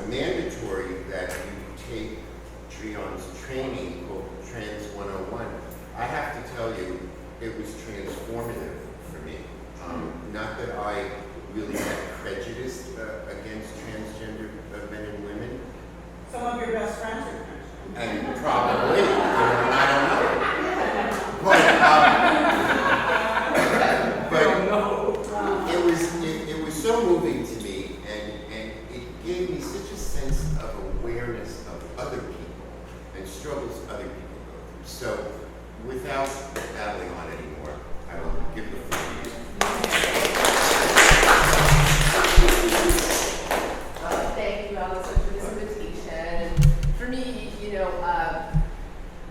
mandatory that you take Trion's training called Trans 101. I have to tell you, it was transformative for me. Not that I really had prejudice against transgender men and women. Some of your best friends are transgender. And probably, I don't know. But it was so moving to me, and it gave me such a sense of awareness of other people and struggles other people go through. So, without babbling on anymore, I will give the floor to you. Thank you, Allison, for this invitation. For me,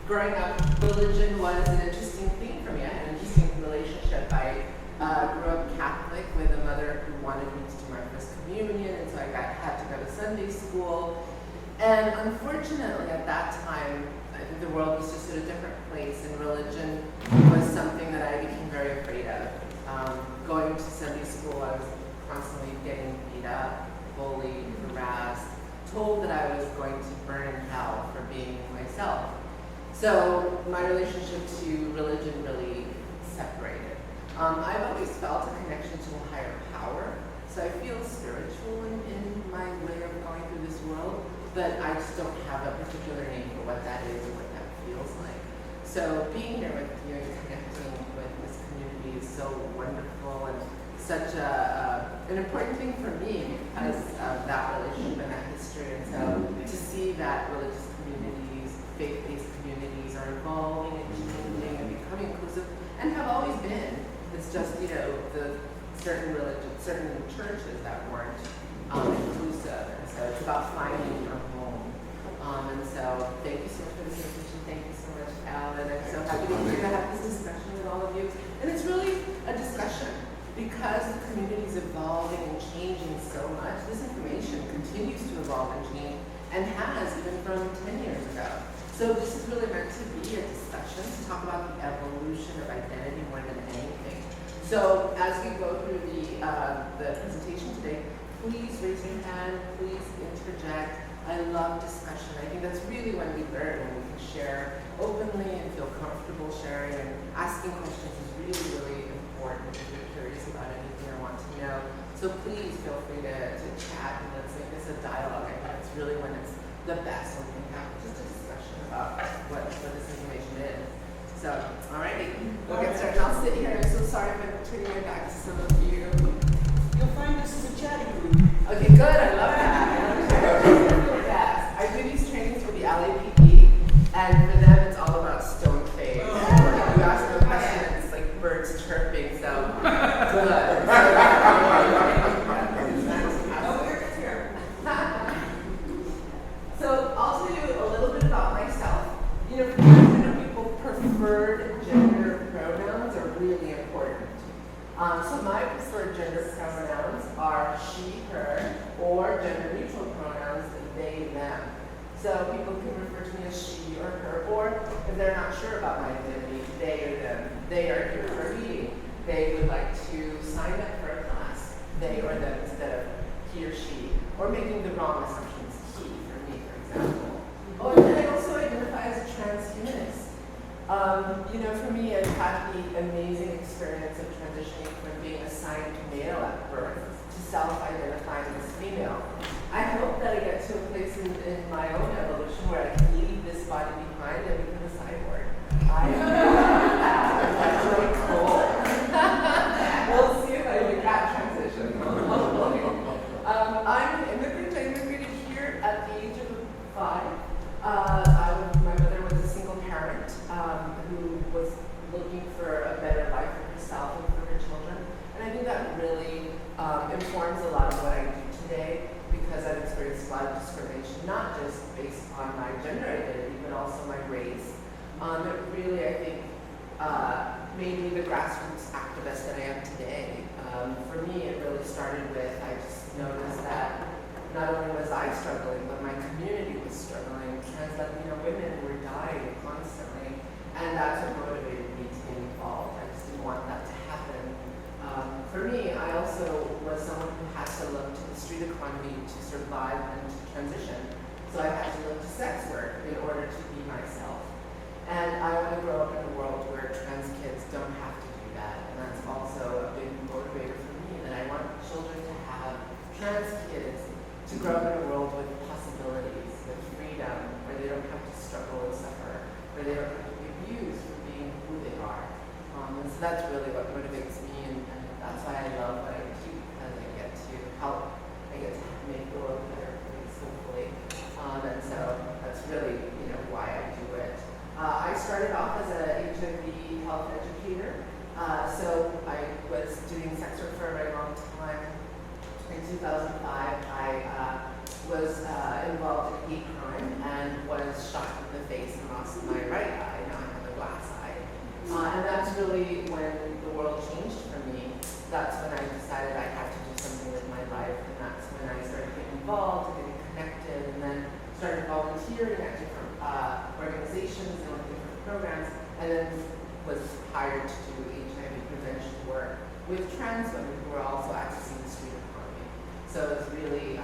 growing up, religion was an interesting thing for me. I had an interesting relationship. I grew up Catholic with a mother who wanted me to do my first communion, and so I had to go to Sunday school. And unfortunately, at that time, I think the world was just at a different place, and religion was something that I became very afraid of. Going to Sunday school, I was constantly getting beat up, bullied, harassed, told that I was going to burn in hell for being myself. So my relationship to religion really separated. I've always felt a connection to a higher power, so I feel spiritual in my way of going through this world, but I just don't have a particular name for what that is or what that feels like. So being there with you and connecting with this community is so wonderful and such an important thing for me because of that relationship and that history. And so to see that religious communities, faith-based communities are evolving and changing and becoming inclusive and have always been. It's just, the certain churches that weren't inclusive. And so it's about finding your home. And so thank you so much for this invitation. Thank you so much, Al. And I'm so happy to be here to have this discussion with all of you. And it's really a discussion because the community is evolving and changing so much. This information continues to evolve and change and has even from 10 years ago. So this is really meant to be a discussion to talk about the evolution of identity more than anything. So as we go through the presentation today, please raise your hand, please interject. I love discussion. I think that's really when we learn, when we can share openly and feel comfortable sharing, and asking questions is really, really important if you're curious about anything or want to know. So please feel free to chat and let's make this a dialogue. I think it's really when it's the best when we can have just a discussion about what this information is. So, all righty, we'll get started. I'll sit here. I'm so sorry if I'm turning my back to some of you. You'll find this is a chatty group. Okay, good. I love that. Yes, I do these trainings for the LAPD, and for them, it's all about stone face. You ask them a question, and it's like birds chirping. So good. So I'll tell you a little bit about myself. People preferred gender pronouns are really important. So my preferred gender pronouns are she, her, or gender neutral pronouns, they, them. So people can refer to me as she or her, or if they're not sure about my identity, they or them. They are here for a meeting. They would like to sign up for a class, they or them instead of he or she, or making the wrong assumptions, he for me, for example. Oh, and then I also identify as a transhumanist. For me, I've had the amazing experience of transitioning from being assigned male at birth to self-identifying as female. I hope that I get to a place in my own evolution where I can leave this body behind and become a cyborg. That's really cool. We'll see if I make that transition. I'm an immigrant. I immigrated here at the age of 5. My mother was a single parent who was looking for a better life for herself and for her children. And I think that really informs a lot of what I do today because I've experienced a lot of discrimination, not just based on my gender identity, but also my race. It really, I think, made me the grassroots activist that I am today. For me, it really started with, I just noticed that not only was I struggling, but my community was struggling. Trans Latino women were dying constantly, and that's what motivated me to get involved. I just didn't want that to happen. For me, I also was someone who had to look to the street economy economy to survive and to transition. So I had to look to sex work in order to be myself. And I want to grow up in a world where trans kids don't have to do that. And that's also a big motivator for me, that I want children to have, trans kids, to grow up in a world with possibilities, with freedom, where they don't have to struggle and suffer, where they don't have to be abused for being who they are. And so that's really what motivates me, and that's why I love what I do, because I get to help, I get to make the world a better place, hopefully. And so that's really, why I do it. I started off as a HIV health educator. So I was doing sex work for a very long time. In 2005, I was involved in hate crime and was shot in the face and lost my right eye. Now I have a glass eye. And that's really when the world changed for me. That's when I decided I had to do something with my life, and that's when I started getting involved and getting connected, and then started volunteering at different organizations and on different programs, and then was hired to do HIV prevention work with trans women who are also accessing the street economy. So it's really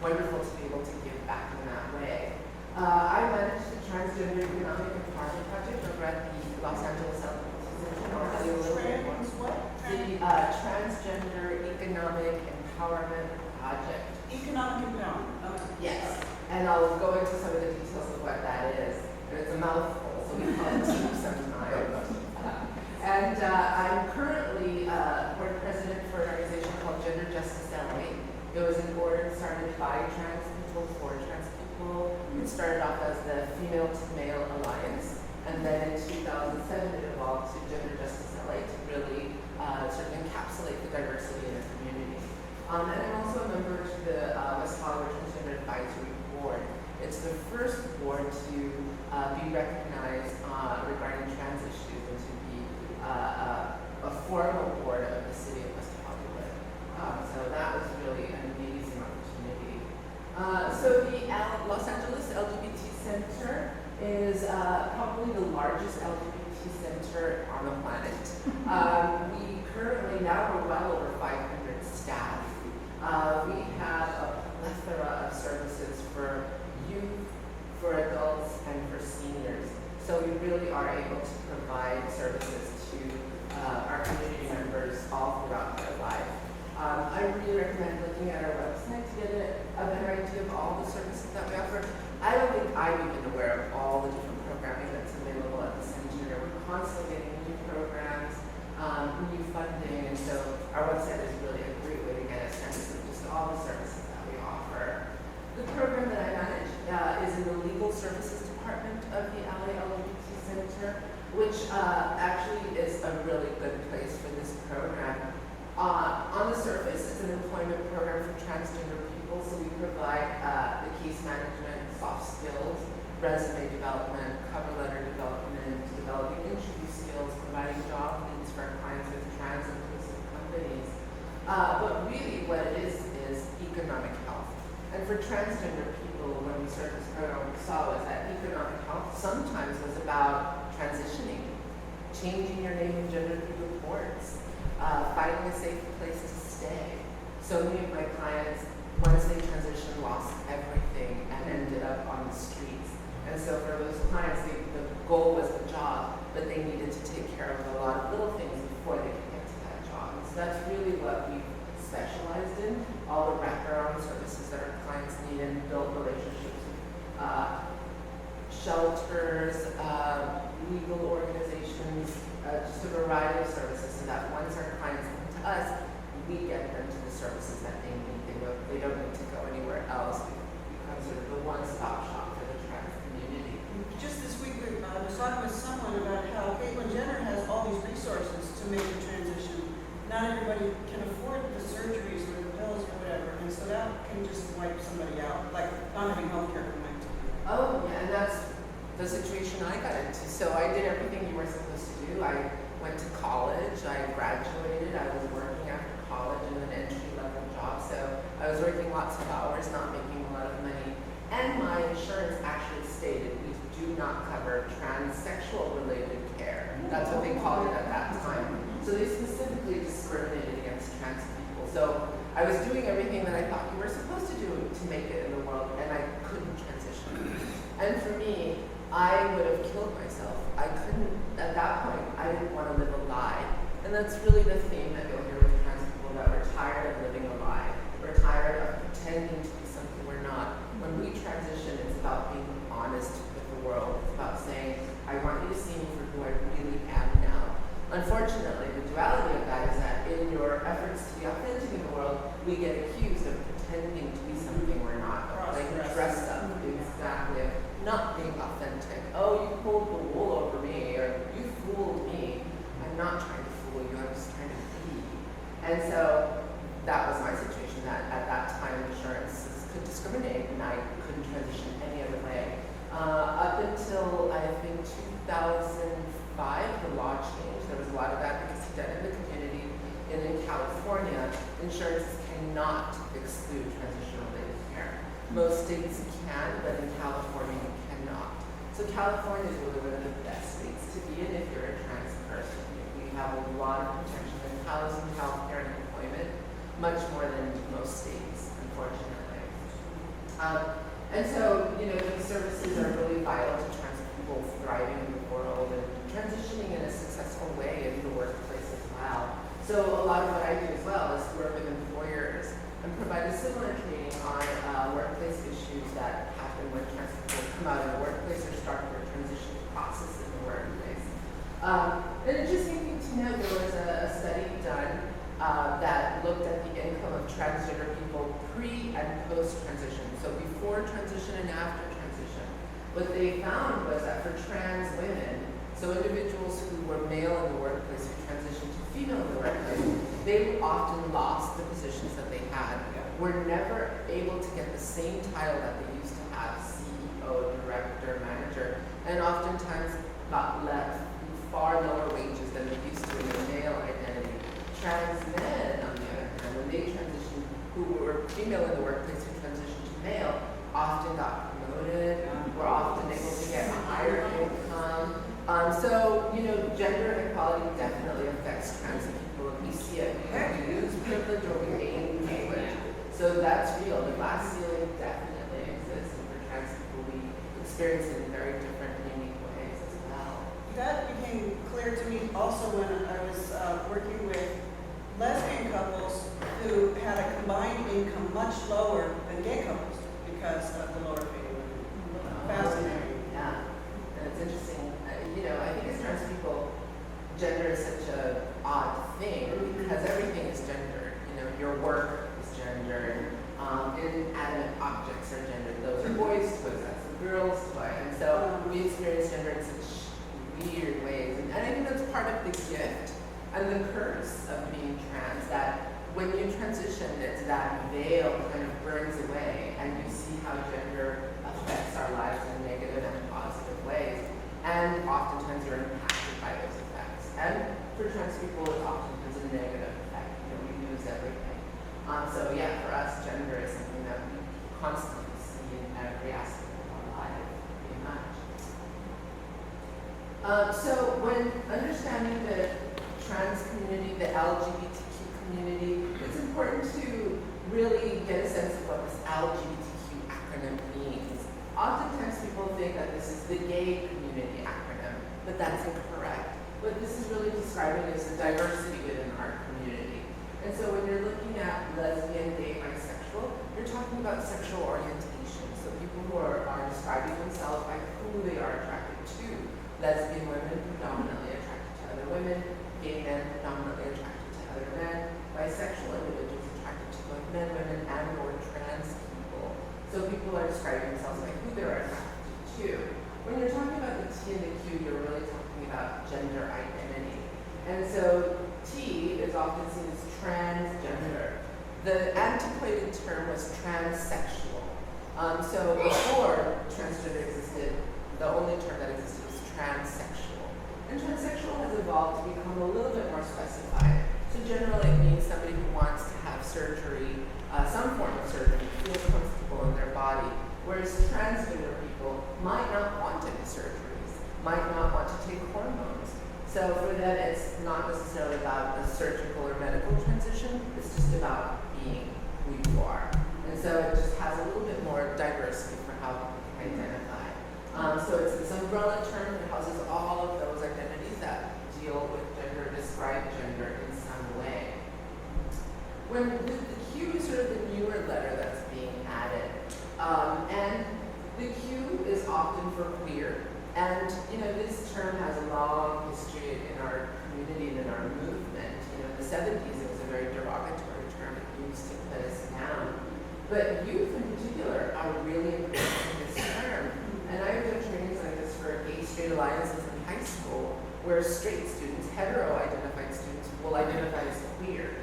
wonderful to be able to give back in that way. I managed the Transgender Economic Empowerment Project over at the Los Angeles Health Center. I'll tell you a little bit more. The Transgender Economic Empowerment Project. Economic empowerment. Okay. Yes, and I'll go into some of the details of what that is. And it's a mouthful, so we call it TEAM sometimes. I'm currently board president for an organization called Gender Justice LA. It was an org started by trans people for trans people. It started off as the Female to Male Alliance, and then in 2007 it evolved to Gender Justice LA to really sort of encapsulate the diversity in the community. And I'm also a member to the West Hollywood Transgender Advisory Board. It's the first board to be recognized regarding trans issues and to be a formal board of the city of West Hollywood. So that was really an amazing opportunity. So the Los Angeles LGBT Center is probably the largest LGBT center on the planet. We currently, now we're well over 500 staff. We have a plethora of services for youth, for adults, and for seniors. So we really are able to provide services to our community members all throughout their life. I really recommend looking at our website to get a better idea of all the services that we offer. I don't think I'm even aware of all the different programming that's available at the center. We're constantly getting new programs, new funding, and so our website is really a great way to get a sense of just all the services that we offer. The program that I manage is in the Legal Services Department of the LA LGBT Center, which actually is a really good place for this program. On the surface, it's an employment program for transgender people, so we provide the case management, soft skills, resume development, cover letter development, developing interview skills, providing job leads for our clients with trans-inclusive companies. But really what it is economic health. And for transgender people, when we started this program, what we saw was that economic health sometimes was about transitioning, changing your name and gender through the courts, finding a safe place to stay. So many of my clients, once they transitioned, lost everything and ended up on the streets. And so for those clients, the goal was the job, but they needed to take care of a lot of little things before they could get to that job. And so that's really what we've specialized in, all the wraparound services that our clients need, and build relationships with shelters, legal organizations, just a variety of services, so that once our clients come to us, we get them to the services that they need. They don't need to go anywhere else. We become sort of the one-stop shop for the trans community. Just this week, I was talking with someone about how Caitlyn Jenner has all these resources to make the transition. Not everybody can afford the surgeries or the pills or whatever, and so that can just wipe somebody out, like not having health care from Oh, yeah, and that's the situation I got into. So I did everything you were supposed to do. I went to college, I graduated, I was working after college in an entry-level job. So I was working lots of hours, not making a lot of money. And my insurance actually stated we do not cover transsexual related care. That's what they called it at that time. So they specifically discriminated against trans people. So I was doing everything that I thought you were supposed to do to make it in the world, and I couldn't transition. And for me, I would have killed myself. I couldn't, at that point, I didn't want to live a lie. And that's really the theme that you'll hear with trans people, that we're tired of living a lie. We're tired of pretending to be something we're not. When we transition, it's about being honest with the world. It's about saying, I want you to see me for who I really am now. Unfortunately, the duality of that is that in your efforts to be authentic in the world, we get accused of pretending to be something we're not, like dressed up, exactly, of not being authentic. Oh, you pulled the wool over me, or you fooled me. I'm not trying to fool you, I'm just trying to be. And so that was my situation, that at that time insurance could discriminate and I couldn't transition any other way. Up until I think 2005, the law changed. There was a lot of advocacy done in the community. And in California, insurance cannot exclude transition-related care. Most states can, but in California, you cannot. So California is really one of the best states to be in if you're a trans person. We have a lot of protection in housing, healthcare, and employment, much more than most states, unfortunately. And so, these services are really vital to trans people thriving in the world and transitioning in a successful way in the workplace as well. So a lot of what I do as well is work with employers and provide a similar training on workplace issues that happen when trans people come out of the workplace or start their transition process in the workplace. An interesting thing to note, there was a study done that looked at the income of transgender people pre and post transition, so before transition and after transition. What they found was that for trans women, so individuals who were male in the workplace who transitioned to female in the workplace, they often lost the positions that they had, were never able to get the same title that they used to have, CEO, director, manager, and oftentimes got left far lower wages than they used to in their male identity. Trans men, on the other hand, when they transitioned, who were female in the workplace who transitioned to male, often got promoted, were often able to get a higher income. So, gender equality definitely affects trans people. We see it, we lose privilege or we gain privilege. So that's real. The glass ceiling definitely exists, and for trans people, we experience it in very different and unique ways as well. That became clear to me also when I was working with lesbian couples who had a combined income much lower than gay couples because of the lower pay. Fascinating. Yeah, and it's interesting. I think as trans people, gender is such an odd thing because everything is gendered. Your work is gendered, inanimate objects are gendered. Those are boys' toys, that's a girl's toy. And so we experience gender in such weird ways. And I think that's part of the gift and the curse of being trans, that when you transition, it's that veil kind of burns away and you see how gender affects our lives in negative and positive ways. And oftentimes you're impacted by those effects. And for trans people, it often has a negative effect. We lose everything. So yeah, for us, gender is something that we constantly see in every aspect of our life, pretty much. So when understanding the trans community, the LGBTQ community, it's important to really get a sense of what this LGBTQ acronym means. Oftentimes people think that this is the gay community acronym, but that's incorrect. What this is really describing is the diversity within our community. And so when you're looking at lesbian, gay, bisexual, you're talking about sexual orientation. So people who are describing themselves by who they are attracted to. Lesbian women predominantly attracted to other women, gay men predominantly attracted to other men, bisexual individuals attracted to both men, women, and or trans people. So people are describing themselves by who they're attracted to. When you're talking about the T and the Q, you're really talking about gender identity. And so T is often seen as transgender. The antiquated term was transsexual. So before transgender existed, the only term that existed was transsexual. And transsexual has evolved to become a little bit more specified. So generally it means somebody who wants to have surgery, some form of surgery, feel comfortable in their body. Whereas transgender people might not want any surgeries, might not want to take hormones. So for them, it's not necessarily about a surgical or medical transition, it's just about being has a little bit more diversity for how people can identify. So it's this umbrella term that houses all of those identities that deal with gender, describe gender in some way. When the Q is sort of the newer letter that's being added, and the Q is often for queer. And this term has a long history in our community and in our movement. In the 70s, it was a very derogatory term used to put us down. But youth in particular are really embracing this term. And I've done trainings like this for gay straight alliances in high school, where straight students, hetero-identified students, will identify as queer.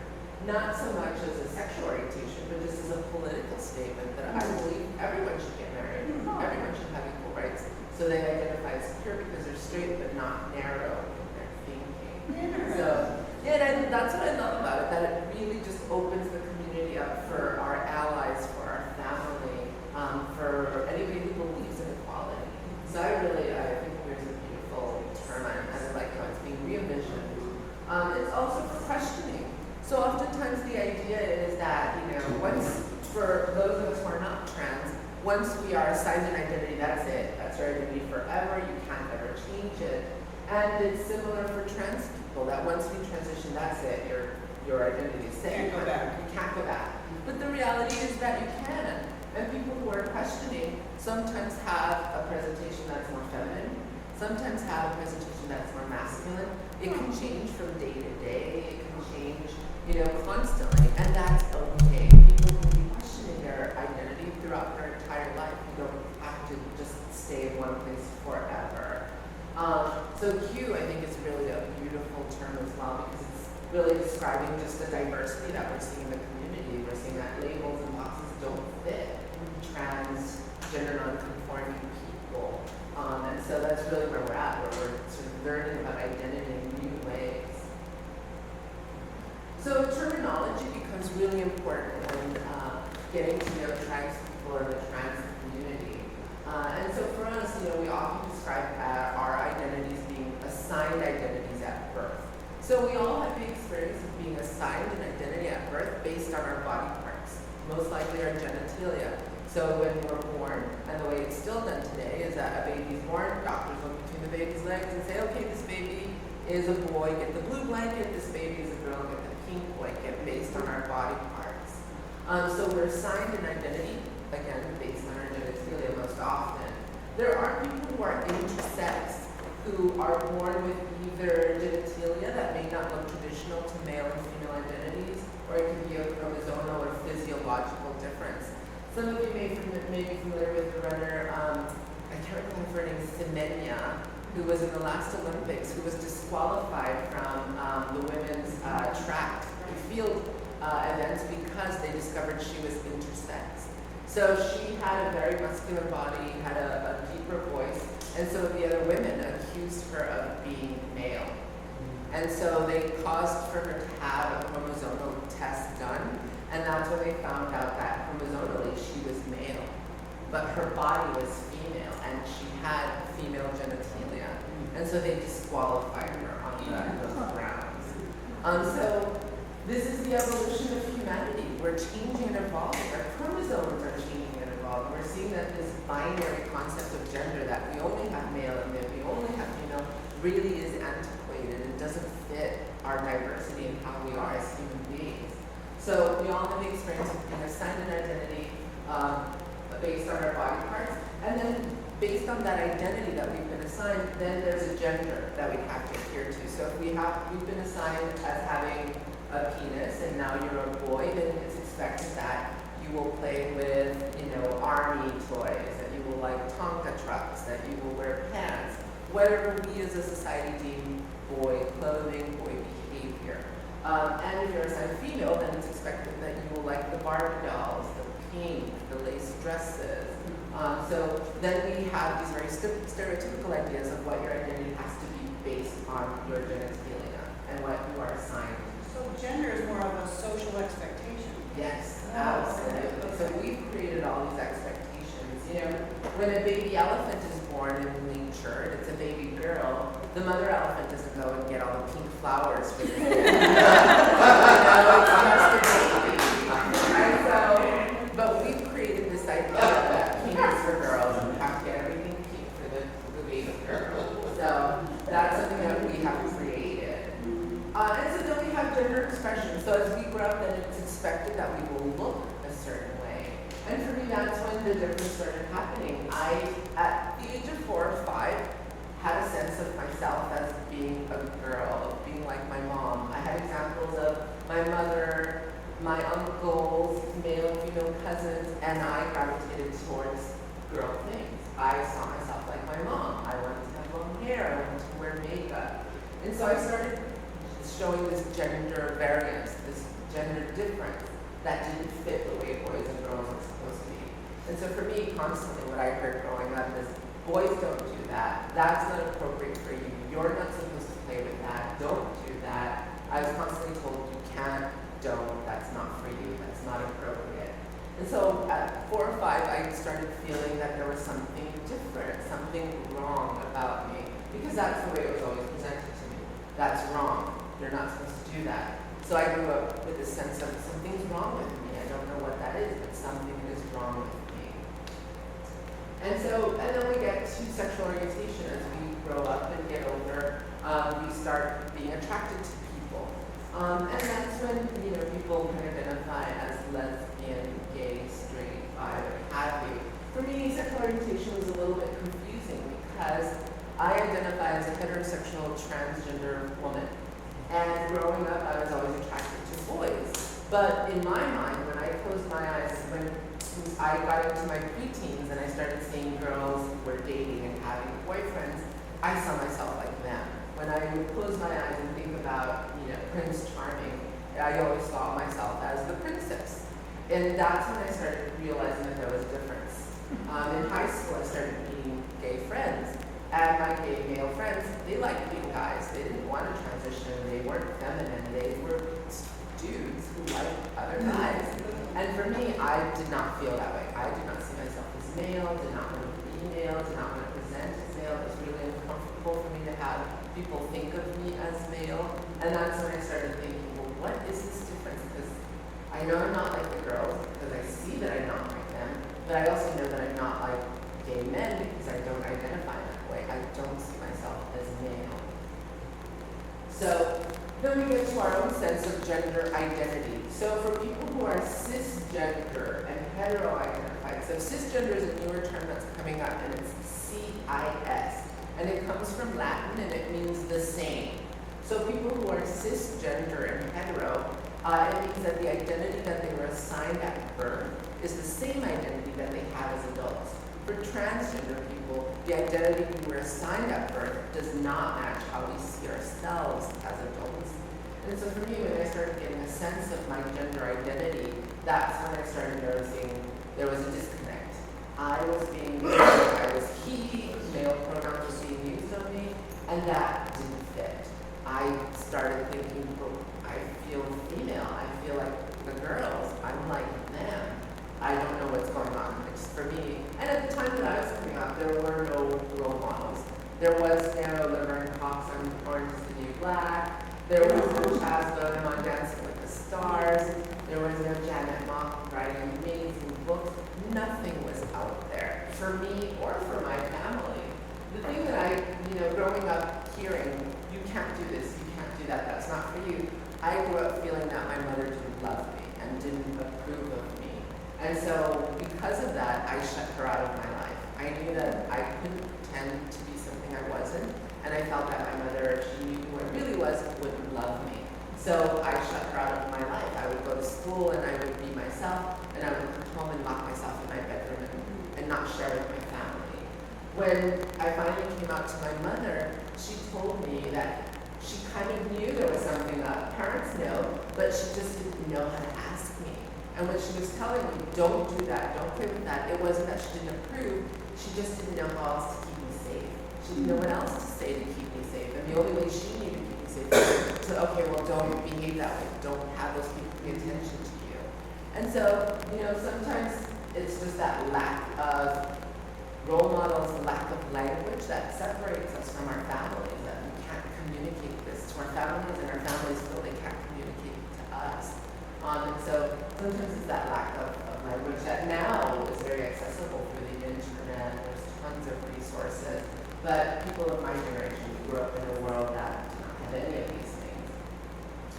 Not so much as a sexual orientation, but just as a political statement that I believe everyone should get married, everyone should have equal rights. So they identify as queer because they're straight but not narrow in their thinking. So, and that's what I love about it, that it really just opens the community up for our allies, for our family, for anybody who believes in equality. So I think there's a beautiful term, and I like how it's being re-envisioned. It's also for questioning. So oftentimes the idea is that, once, for those of us who are not trans, once we are assigned an identity, that's it. That's your identity forever. You can't ever change it. And it's similar for trans people, that once we transition, that's it. Your identity is set. You can't go back. You can't go back. But the reality is that you can. And people who are questioning sometimes have a presentation that's more feminine, sometimes have a presentation that's more masculine. It can change from day to day. It can change, constantly. And that's okay. People can be questioning their identity throughout their entire life. You don't have to just stay in one place forever. So Q, I think, is really a beautiful term as well, because it's really describing just the diversity that we're seeing in the community. We're seeing that labels and boxes don't fit trans, gender non-conforming people. And so that's really where we're at, where we're sort of learning about identity in new ways. So terminology becomes really important when getting to know trans people or the trans community. And so for us, we often describe our identities being assigned identities at birth. So we all have the experience of being assigned an identity at birth based on our body parts, most likely our genitalia. So when we're born, and the way it's still done today is that a baby's born, doctors look between the baby's legs and say, okay, this baby is a boy, get the blue blanket, this baby is a girl, get the pink blanket, based on our body parts. So we're assigned an identity, again, based on our genitalia most often. There are people who are intersex, who are born with either genitalia that may not look traditional to male and female identities, or it can be a chromosomal or physiological difference. Some of you may be familiar with the runner, I can't remember her name, Semenya, who was in the last Olympics, who was disqualified from the women's track field events because they discovered she was intersex. So she had a very muscular body, had a deeper voice, and so the other women accused her of being male. And so they caused for her to have a chromosomal test done, and that's when they found out that chromosomally she was male, but her body was female, and she had female genitalia. And so they disqualified her on those grounds. So this is the evolution of humanity. We're changing and evolving. Our chromosomes are changing and evolving. We're seeing that this binary concept of gender, that we only have male and that we only have female, really is antiquated and doesn't fit our diversity and how we are as human beings. So we all have the experience of being assigned an identity based on our body parts, and then based on that identity that we've been assigned, then there's a gender that we have to adhere to. So if we've been assigned as having a penis, and now you're a boy, then it's expected that you will play with, army toys, that you will like Tonka trucks, that you will wear pants, whatever we as a society deem boy clothing, boy behavior. And if you're assigned female, then it's expected that you will like the Barbie dolls, the pink, the lace dresses. So then we have these very stereotypical ideas of what your identity has to be based on your genitalia and what you are assigned. So gender is more of a social expectation. Yes, absolutely. So we've created all these expectations. When a baby elephant is born in nature, it's a baby girl, the mother elephant doesn't go and get all the pink flowers for the baby. It's just a baby. Right? But we've created idea that pink is for girls and we have to get everything pink for the baby girl. So that's something that we have created. And so then we have gender expression. So as we grow up, then it's expected that we will look a certain way. And for me, that's when the difference started happening. I, at the age of 4 or 5, had a sense of myself as being a girl, of being like my mom. I had examples of my mother, my uncles, male and female cousins, and I gravitated towards girl things. I saw myself like my mom. I wanted to have long hair. I wanted to wear makeup. And so I started showing this gender variance, this gender difference that didn't fit the way boys and girls are supposed to be. And so for me, constantly what I heard growing up is, boys don't do that. That's not appropriate for you. You're not supposed to play with that. Don't do that. I was constantly told, you can't, don't, that's not for you, that's not appropriate. And so at 4 or 5, I started feeling that there was something different, something wrong about me, because that's the way it was always presented to me. That's wrong. You're not supposed to do that. So I grew up with this sense of something's wrong with me. I don't know what that is, but something is wrong with me. And then we get to sexual orientation as we grow up and get older. We start being attracted to people. And that's when, people can identify as lesbian, gay, straight, bi, what have you. For me, sexual orientation was a little bit confusing because I identify as a heterosexual transgender woman. And growing up, I was always attracted to boys. But in my mind, when I closed my eyes, when I got into my preteens and I started seeing girls who were dating and having boyfriends, I saw myself like them. When I would close my eyes and think about, Prince Charming, I always saw myself as the princess. And that's when I started realizing that there was a difference. In high school, I started meeting gay friends. And my gay male friends, they liked being guys. They didn't want to transition. They weren't feminine. They were dudes who liked other guys. And for me, I did not feel that way. I did not see myself as male, did not want to be male, did not want to present as male. It was really uncomfortable for me to have people think of me as male. And that's when I started thinking, well, what is this difference? Because I know I'm not like the girls, because I see that I'm not like them, but I also know that I'm not like gay men because I don't identify that way. I don't see myself as male. So then we get to our own sense of gender identity. So for people who are cisgender and hetero-identified, so cisgender is a newer term that's coming up, and it's CIS. And it comes from Latin, and it means the same. So people who are cisgender and hetero, it means that the identity that they were assigned at birth is the same identity that they have as adults. For transgender people, the identity we were assigned at birth does not match how we see ourselves as adults. And so for me, when I started getting a sense of my gender identity, that's when I started noticing there was a disconnect. I was he, male pronoun was being used on me, and that didn't fit. I started thinking, well, I feel female, I feel like the girls, I'm like them. I don't know what's going on. It's for me. And at the time that I was coming up, there were no role models. There was no Laverne Cox on Orange is the New Black. There was no Chaz Bowden on Dancing with the Stars. There was no Janet Mock writing amazing books. Nothing was out there for me or for my family. The thing that I, growing up hearing, you can't do this, you can't do that, that's not for you. I grew up feeling that my mother didn't love me and didn't approve of me. And so because of that, I shut her out of my life. I knew that I couldn't pretend to be something I wasn't, and I felt that my mother, if she knew who I really was, wouldn't love me. So I shut her out of my life. I would go to school and I would be myself, and I would come home and lock myself in my bedroom and not share with my family. When I finally came out to my mother, she told me that she kind of knew there was something up. Parents know, but she just didn't know how to ask me. And when she was telling me, don't do that, don't play with that, it wasn't that she didn't approve, she just didn't know how else to keep me safe. She didn't know what else to say to keep me safe. And the only way she knew to keep me safe was to, okay, well, don't behave that way. Don't have those people pay attention to you. And so, sometimes it's just that lack of role models, lack of language that separates us from our families, that we can't communicate this to our families, and our families feel they can't communicate it to us. And so sometimes it's that lack of language that now is very resources, but people of my generation grew up in a world that did not have any of these things.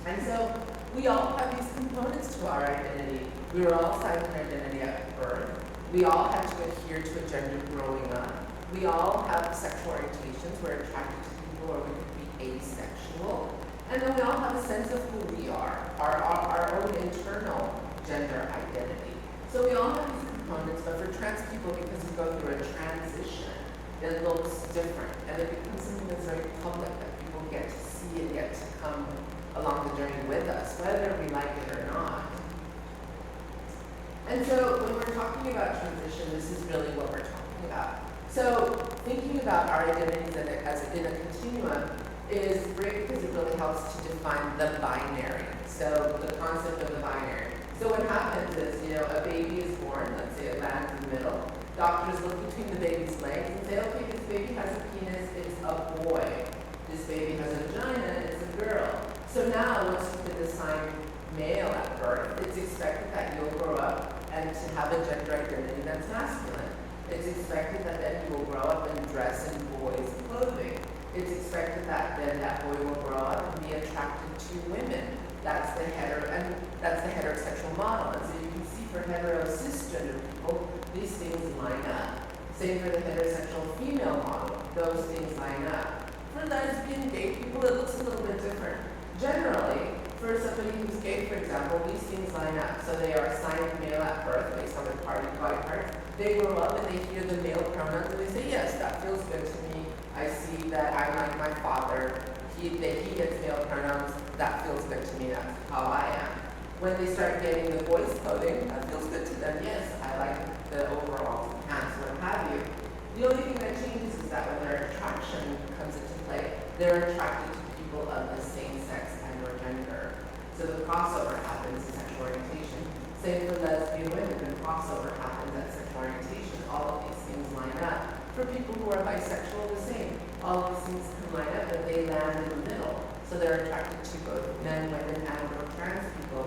And so we all have these components to our identity. We were all assigned an identity at birth. We all had to adhere to a gender growing up. We all have sexual orientations. We're attracted to people, or we could be asexual. And then we all have a sense of who we are, our own internal gender identity. So we all have these components, but for trans people, because we go through a transition, it looks different. And it becomes something that's very public, that people get to see and get to come along the journey with us, whether we like it or not. And so when we're talking about transition, this is really what we're talking about. So thinking about our identities as in a continuum is great because it really helps to define the binary. So the concept of the binary. So what happens is, a baby is born, let's say it lands in the middle. Doctors look between the baby's legs and say, okay, this baby has a penis, it's a boy. This baby has a vagina, it's a girl. So now, once you've been assigned male at birth, it's expected that you'll grow up and to have a gender identity that's masculine. It's expected that then you will grow up and dress in boys' clothing. It's expected that then that boy will grow up and be attracted to women. That's the heterosexual model. And so you can see for cisgender people, these things line up. Same for the heterosexual female model, those things line up. For lesbian, gay people, it looks a little bit different. Generally, for somebody who's gay, for example, these things line up. So they are assigned male at birth based on their body parts. They grow up and they hear the male pronouns and they say, yes, that feels good to me. I see that I like my father. He gets male pronouns. That feels good to me. That's how I am. When they start getting the boys' clothing, that feels good to them. Yes, I like the overall pants, what have you. The only thing that changes is that when their attraction comes into play, they're attracted to people of the same sex and or gender. So the crossover happens in sexual orientation. Same for lesbian women, the crossover happens at sexual orientation. All of these things line up. For people who are bisexual, the same. All of these things can line up, but they land in the middle. So they're attracted to both men, women, and or trans people.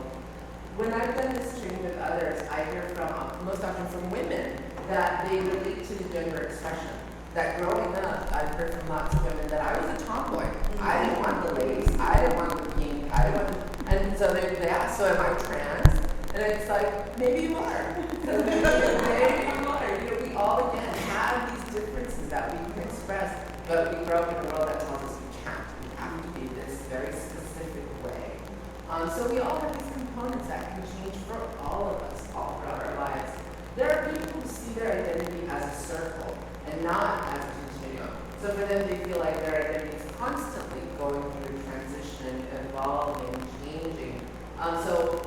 When I've done this training with others, I hear from, most often from women, that they relate to the gender expression. That growing up, I've heard from lots of women that I was a tomboy. I didn't want the lace, I didn't want the pink, and so they ask, so am I trans? And it's like, maybe you are. Maybe you are. We all, again, have these differences that we can express, but we grow up in a world that tells us we can't. We have to be this very specific way. So we all have these components that can change for all of us, all throughout our lives. There are people who see their identity as a circle and not as a continuum. So for them, they feel like their identity is constantly going through transition, evolving, changing. So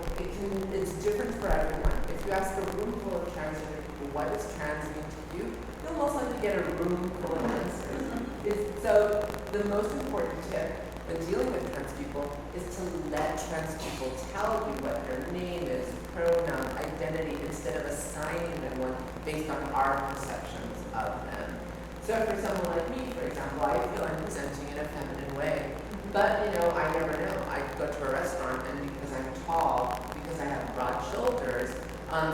it's different for everyone. If you ask a room full of transgender people, what does trans mean to you? You'll most likely get a room full of answers. So the most important tip when dealing with trans people is to let trans people tell you what their name is, pronoun, identity, instead of assigning them one based on our perceptions of them. So for someone like me, for example, I feel I'm presenting in a feminine way. But, I never know. I go to a restaurant and because I'm tall, because I have broad shoulders,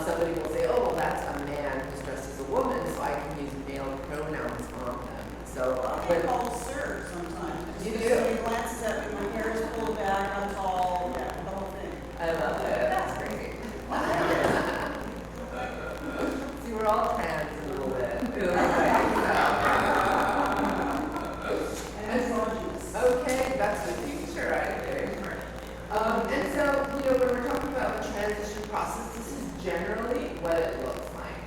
somebody will say, oh, well, that's a man who's dressed as a woman, so I can use male pronouns on them. So I get called sir sometimes. You Just do? He glances at me, my hair is pulled back, I'm tall, the whole thing. I love it. That's great. See, we're all trans a little bit. Okay, that's the future, I think. And so, when we're talking about the transition process, this is generally what it looks like.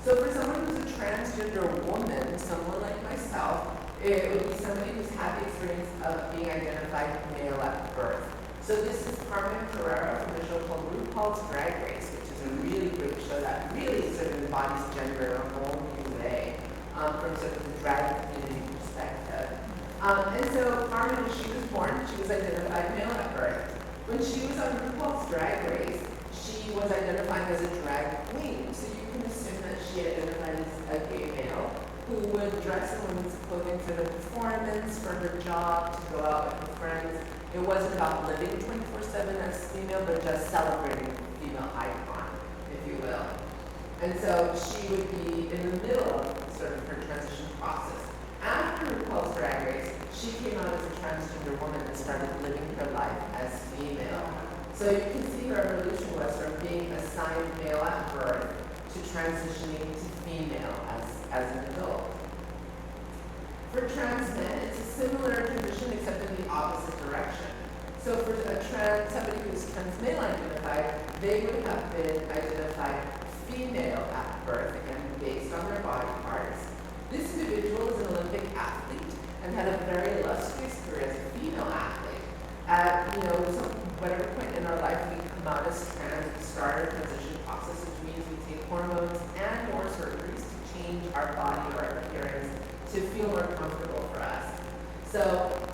So for someone who's a transgender woman, someone like myself, it would be somebody who's had the experience of being identified male at birth. So this is Carmen Carrera from a show called RuPaul's Drag Race, which is a really great show that really sort of embodies gender in a whole new way, from sort of the drag community perspective. And so Carmen, when she was born, she was identified male at birth. When she was on RuPaul's Drag Race, she was identifying as a drag queen. So you can assume that she identified as a gay male who would dress in women's clothing for the performance, for her job, to go out with her friends. It wasn't about living 24/7 as female, but just celebrating the female icon, if you will. And so she would be in the middle of sort of her transition process. After RuPaul's Drag Race, she came out as a transgender woman and started living her life as female. So you can see her evolution was from being assigned male at birth to transitioning to female as an adult. For trans men, it's a similar transition except in the opposite direction. So for somebody who's trans male identified, they would have been identified female at birth, again, based on their body parts. This individual is an Olympic athlete and had a very illustrious career as a female athlete. At whatever point in our life we come out as trans, we start our transition process, which means we take hormones and or surgeries to change our body or our appearance to feel more comfortable for us. So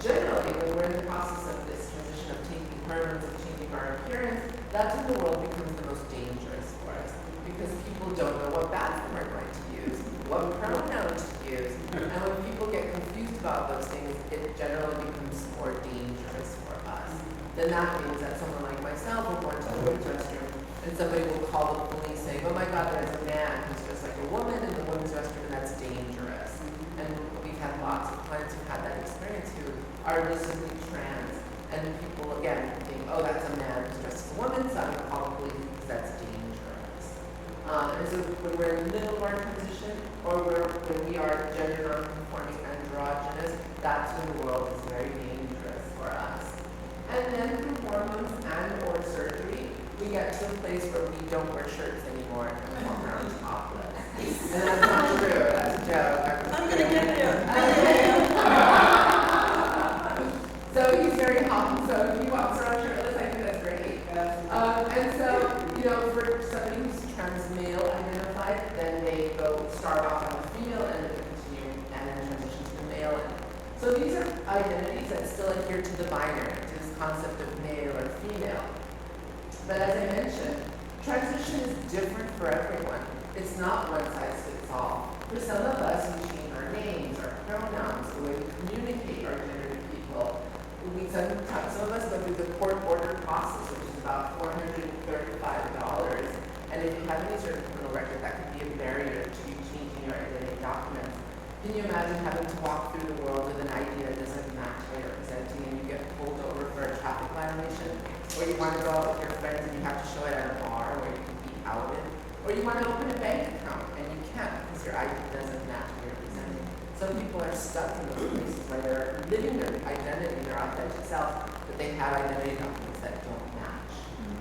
generally, when we're in the process of this transition of taking hormones and changing our appearance, that's when the world becomes the most dangerous for us, because people don't know what bathroom we're going to use, what pronoun to use, and when people get confused about those things, it generally becomes more dangerous for us. Then that means that someone like myself will go into the women's restroom and somebody will call the police saying, oh my God, there's a man who's just like a woman in the women's restroom and that's dangerous. And we've had lots of clients who've had that experience who are visibly trans, and people again think, oh, that's a man who's dressed as a woman, so I'm going to call the police because that's dangerous. And so when we're in the middle of our transition, or when we are gender non-conforming androgynous, that's when the world is very dangerous for us. And then through hormones and or surgery, we get to a place where we don't wear shirts anymore and we walk around topless. And that's not true, that's a joke. I'm gonna get there. So he's very hot, so if he walks around shirtless, I think that's great. And so, for somebody who's trans male identified, then they start off on the female end of the continuum and then transition to the male end. So these are identities that still adhere to the binary, to this concept of male or female. But as I mentioned, transition is different for everyone. It's not one size fits all. For some of us, we change our names, our pronouns, the way we communicate our gender to people. Some of us go through the court order process, which is about $435. And if you have any sort of criminal record, that could be a barrier to you changing your identity documents. Can you imagine having to walk through the world with an ID that doesn't match what you're presenting and you get pulled over for a traffic violation? Or you want to go out with your friends and you have to show it at a bar where you can be outed? Or you want to open a bank account and you can't because your ID doesn't match what you're presenting. Some people are stuck in those places where they're living their identity, their authentic self, but they have identity documents that don't match.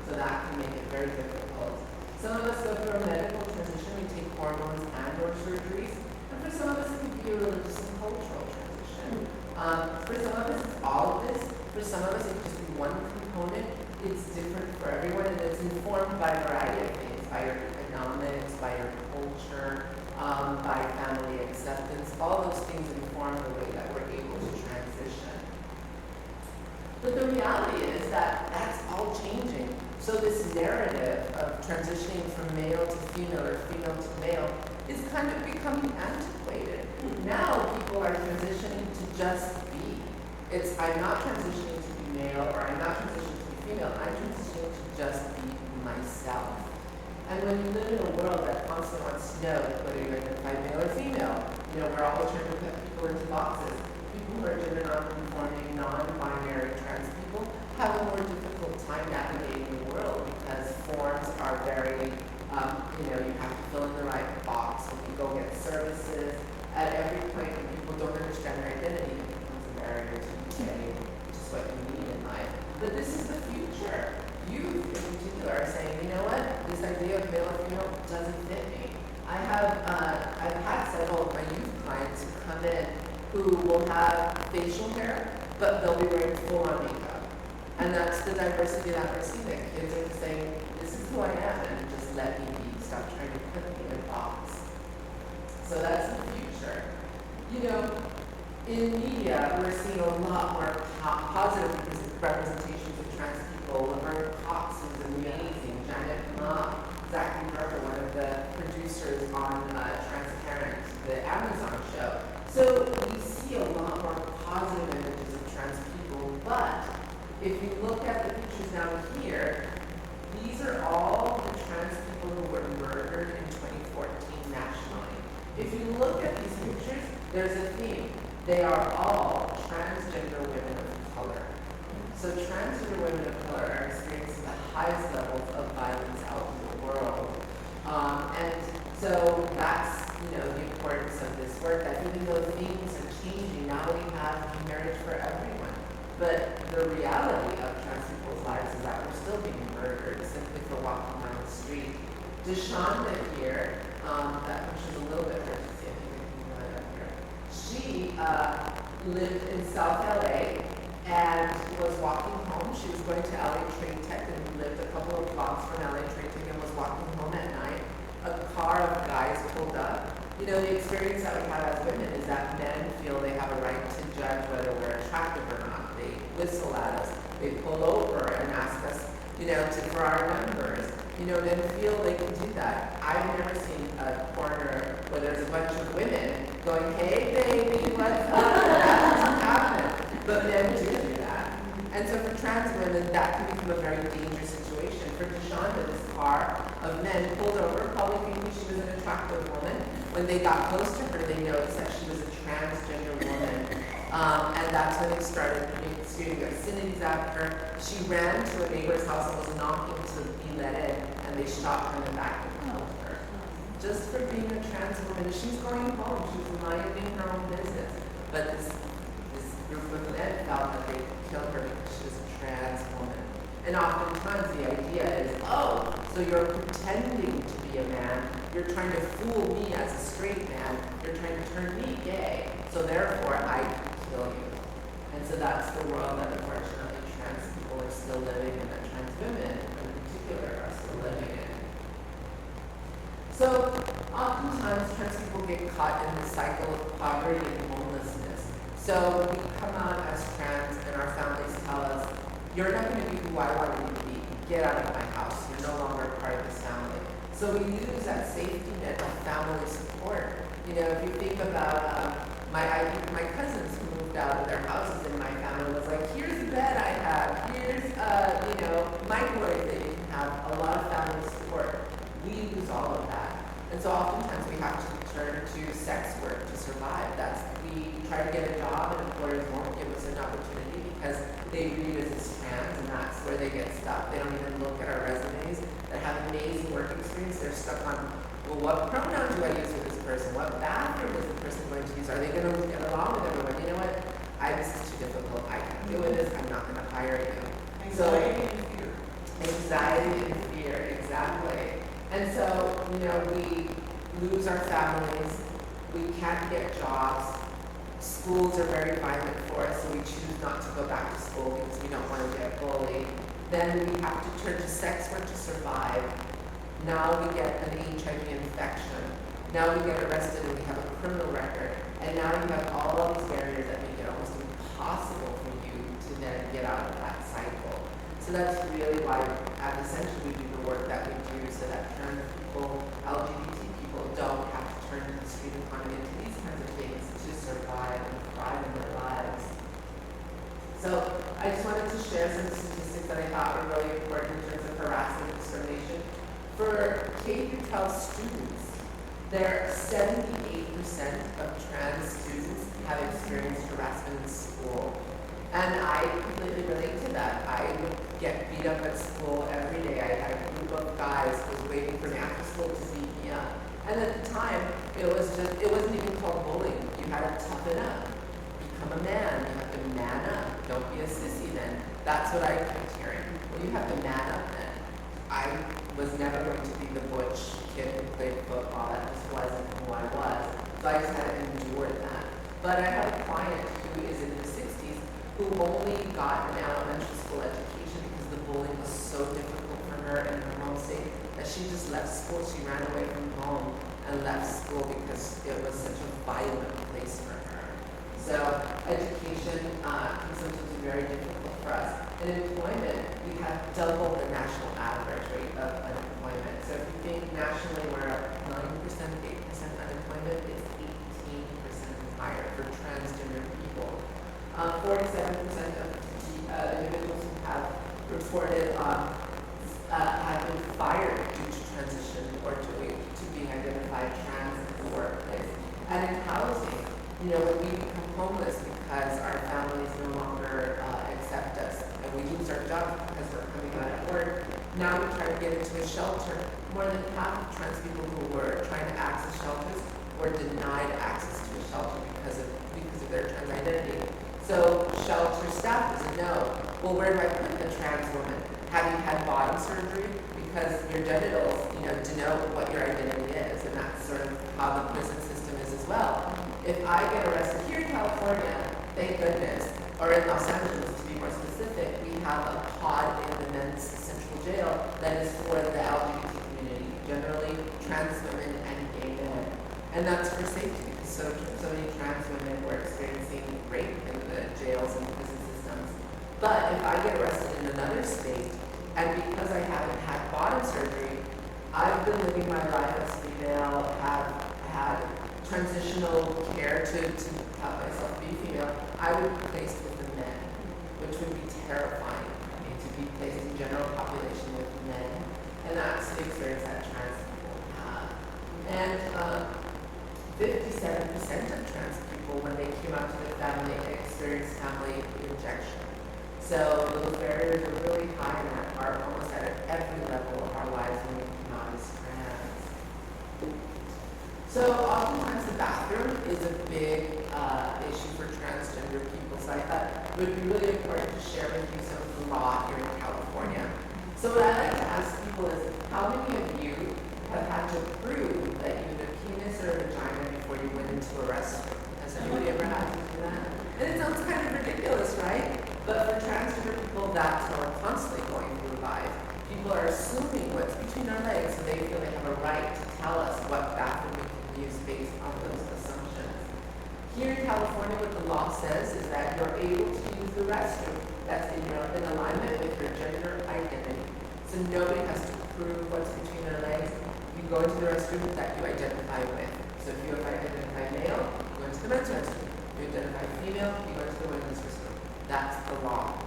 So that can make it very difficult. Some of us go through a medical transition, we take hormones and or surgeries. And for some of us, it can be a religious and cultural transition. For some of us, it's all of this. For some of us, it can just be one component. It's different for everyone, and it's informed by a variety of things, by your economics, by your culture, by family acceptance. All those things inform the way that we're able to transition. But the reality is that that's all changing. So this narrative of transitioning from male to female or female to male is kind of becoming antiquated. Now people are transitioning to just be. I'm not transitioning to be male, or I'm not transitioning to be female. I'm transitioning to just be myself. And when you live in a world that constantly wants to know whether you identify male or female, we're always trying to put people into boxes. People who are gender non-conforming, non-binary trans people have a more difficult time navigating the world because forms are very, you have to fill in the right box. When you go get services, at every point when people don't understand their identity, it becomes a barrier to getting just what you need in life. But this is the future. You, in particular, are saying, you know what, this idea of male or female doesn't fit me. I've had several of my youth clients who come in who will have facial hair, but they'll be wearing full-on makeup. And that's the diversity that we're seeing. That kids are saying, this is who I am, and just let me be. Stop trying to put me in a box. So that's the future. In media, we're seeing a lot more positive representations of trans people. Laverne Cox is amazing. Janet Ma, Zachary Carter, one of the producers on Transparent, the Amazon show. So we see a lot more positive images of trans people, but if you look at the pictures down here, these are all the trans people who were murdered in 14 nationally. If you look at these pictures, there's a theme. They are all transgender women of color. So transgender women of color are experiencing the highest levels of violence out in the world. And so that's, the importance of this work, that even though things are changing, now we have marriage for everyone. But the reality of trans people's lives is that we're still being murdered simply for walking down the street. Deshonda here, that picture's a little bit hard to see, I think I can put it up here. She lived in South LA and was walking home. She was going to LA Trade Tech and lived a couple of blocks from LA Trade Tech and was walking home at night. A car of guys pulled up. The experience that we have as women is that men feel they have a right to judge whether we're attractive or not. They whistle at us. They pull over and ask us, for our numbers. Men feel they can do that. I've never seen a corner where there's a bunch of women going, hey baby, what's up? That doesn't happen. But men do that. And so for trans women, that can become a very dangerous situation. For Deshonda, this car of men pulled over, probably thinking she was an attractive woman. When they got close to her, they noticed that she was a transgender woman. And that's when they started shooting obscenities at her. She ran to a neighbor's house and was knocking to be let in, and they shot her in the back and killed her. Just for being a trans woman. She's going home. She's minding her own business. But this group of men felt that they could kill her because she was a trans woman. And oftentimes the idea is, oh, so you're pretending to be a man. You're trying to fool me as a straight man. You're trying to turn me gay. So therefore, I can kill you. And so that's the world that unfortunately trans people are still living in, that trans women in particular are still living in. So oftentimes trans people get caught in the cycle of poverty and homelessness. So we come out as trans and our families tell us, you're not going to be who I want you to be. Get out of my house. You're no longer part of this family. So we use that safety net of family support. If you think about my cousins who moved out of their houses in my family was like, here's a bed I have, here's microwave that you can have, a lot of family support. We lose all of that. And so oftentimes we have to turn to sex work to survive. We try to get a job and employers won't give us an opportunity because they read us as trans and that's where they get stuck. They don't even look at our resumes that have amazing work experience. They're stuck on, well, what pronoun do I use with this person? What bathroom is the person going to use? Are they going to get along with everyone? You know what? This is too difficult. I can't deal with this. I'm not going to hire you. Anxiety and fear. Anxiety and fear, exactly. And so, we lose our families. We can't get jobs. Schools are very violent for us, so we choose not to go back to school because we don't want to get bullied. Then we have to turn to sex work to survive. Now we get an HIV infection. Now we get arrested and we have a criminal record. And now you have all of these barriers that make it almost impossible for you to then get out of that cycle. So that's really why at Essential we do the work that we do so that trans people, LGBT people don't have to turn to the street economy and to these kinds of things to survive and thrive in their lives. So I just wanted to share some statistics that I thought were really important in terms of harassment and discrimination. For K-12 students, 78% of trans students have experienced harassment in school. And I completely relate to that. I would get beat up at school every day. I had a group of guys who was waiting for me after school to beat me up. And at the time, it wasn't even called bullying. You had to toughen up. Become a man. You have to man up. Don't be a sissy then. That's what I kept hearing. Well, you have to man up then. I was never going to be the butch kid who played football. That just wasn't who I was. So I just had to endure that. But I had a client who is in his 60s who only got an elementary school education because the bullying was so difficult for her in her home state that she just left school. She ran away from home and left school because it was such a violent place for her. So education can sometimes be very difficult for us. In employment, we have double the national average rate of unemployment. So if you think nationally we're at 9%, 8% unemployment, it's 18% higher for transgender people. 47% of individuals who have reported have been fired due to transition or to being identified You know, when we become homeless because our families no longer accept us, and we lose our job because we're coming out of work, now we try to get into a shelter. More than half of trans people who were trying to access shelters were denied access to a shelter because of their trans identity. So shelter staff doesn't know, well, where do I put a trans woman? Have you had bottom surgery? Because your genitals, denote what your identity is, and that's sort of how the prison system is as well. If I get arrested here in California, thank goodness, or in Los Angeles to be more specific, we have a pod in the men's central jail that is for the LGBT community, generally trans women and gay men. And that's for safety, because so many trans women were experiencing rape in the jails and prison systems. But if I get arrested in another state, and because I haven't had bottom surgery, I've been living my life as female, have had transitional care to have myself be female, I would be placed with the men, which would be terrifying. I mean, to be placed in general population with men, and that's the experience that trans people have. And 57% of trans people, when they came out to their family, experienced family rejection. So those barriers are really high and are almost at every level of our lives when we come out as trans. So oftentimes the bathroom is a big issue for transgender people. So I thought it would be really important to share with you some of the law here in California. So what I like to ask people is, how many of you have had to prove that you had a penis or a vagina before you went into a restroom? Has anybody ever had to do that? And it sounds kind of ridiculous, right? But for transgender people, that's how we're constantly going through life. People are assuming what's between our legs, so they feel they have a right to tell us what bathroom we can use based on those assumptions. Here in California, what the law says is that you're able to use the restroom that's in alignment with your gender identity. So nobody has to prove what's between their legs. You go into the restroom that you identify with. So if you identify male, you go into the men's restroom. If you identify female, you go into the women's restroom. That's the law.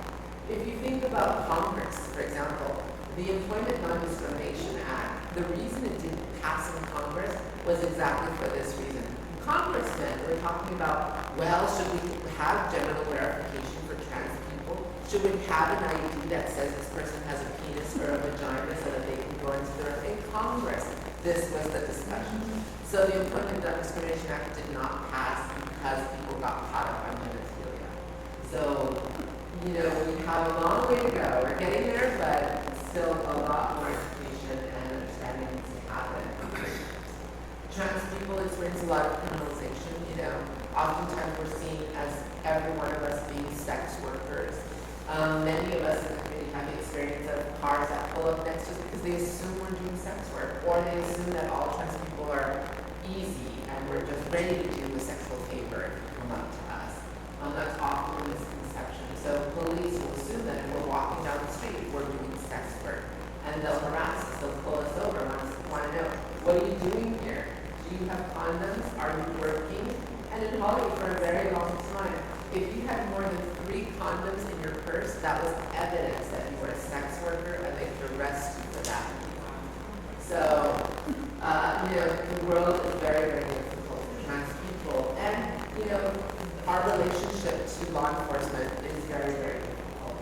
If you think about Congress, for example, the Employment Non-Discrimination Act, the reason it didn't pass in Congress was exactly for this reason. Congressmen were talking about, well, should we have genital verification for trans people? Should we have an ID that says this person has a penis or a vagina so that they can go into their in Congress? This was the discussion. So the Employment Non-Discrimination Act did not pass because people got caught up on genitalia. So, we have a long way to go. We're getting there, but still a lot more education and understanding needs to happen. Trans people experience a lot of criminalization. Oftentimes we're seen as every one of us being sex workers. Many of us in the community have the experience of cars that pull up next to us because they assume we're doing sex work, or they assume that all trans people are easy and we're just ready to do a sexual favor if you come up to us. That's often a misconception. So police will assume that if we're walking down the street, we're doing sex work. And they'll harass us, they'll pull us over, want to know, what are you doing here? Do you have condoms? Are you working? And in Hollywood, for a very long time, if you had more than 3 condoms in your purse, that was evidence that you were a sex worker and they could arrest you for that. So, the world is very, very difficult for trans people. And, our relationship to law enforcement is very, very difficult.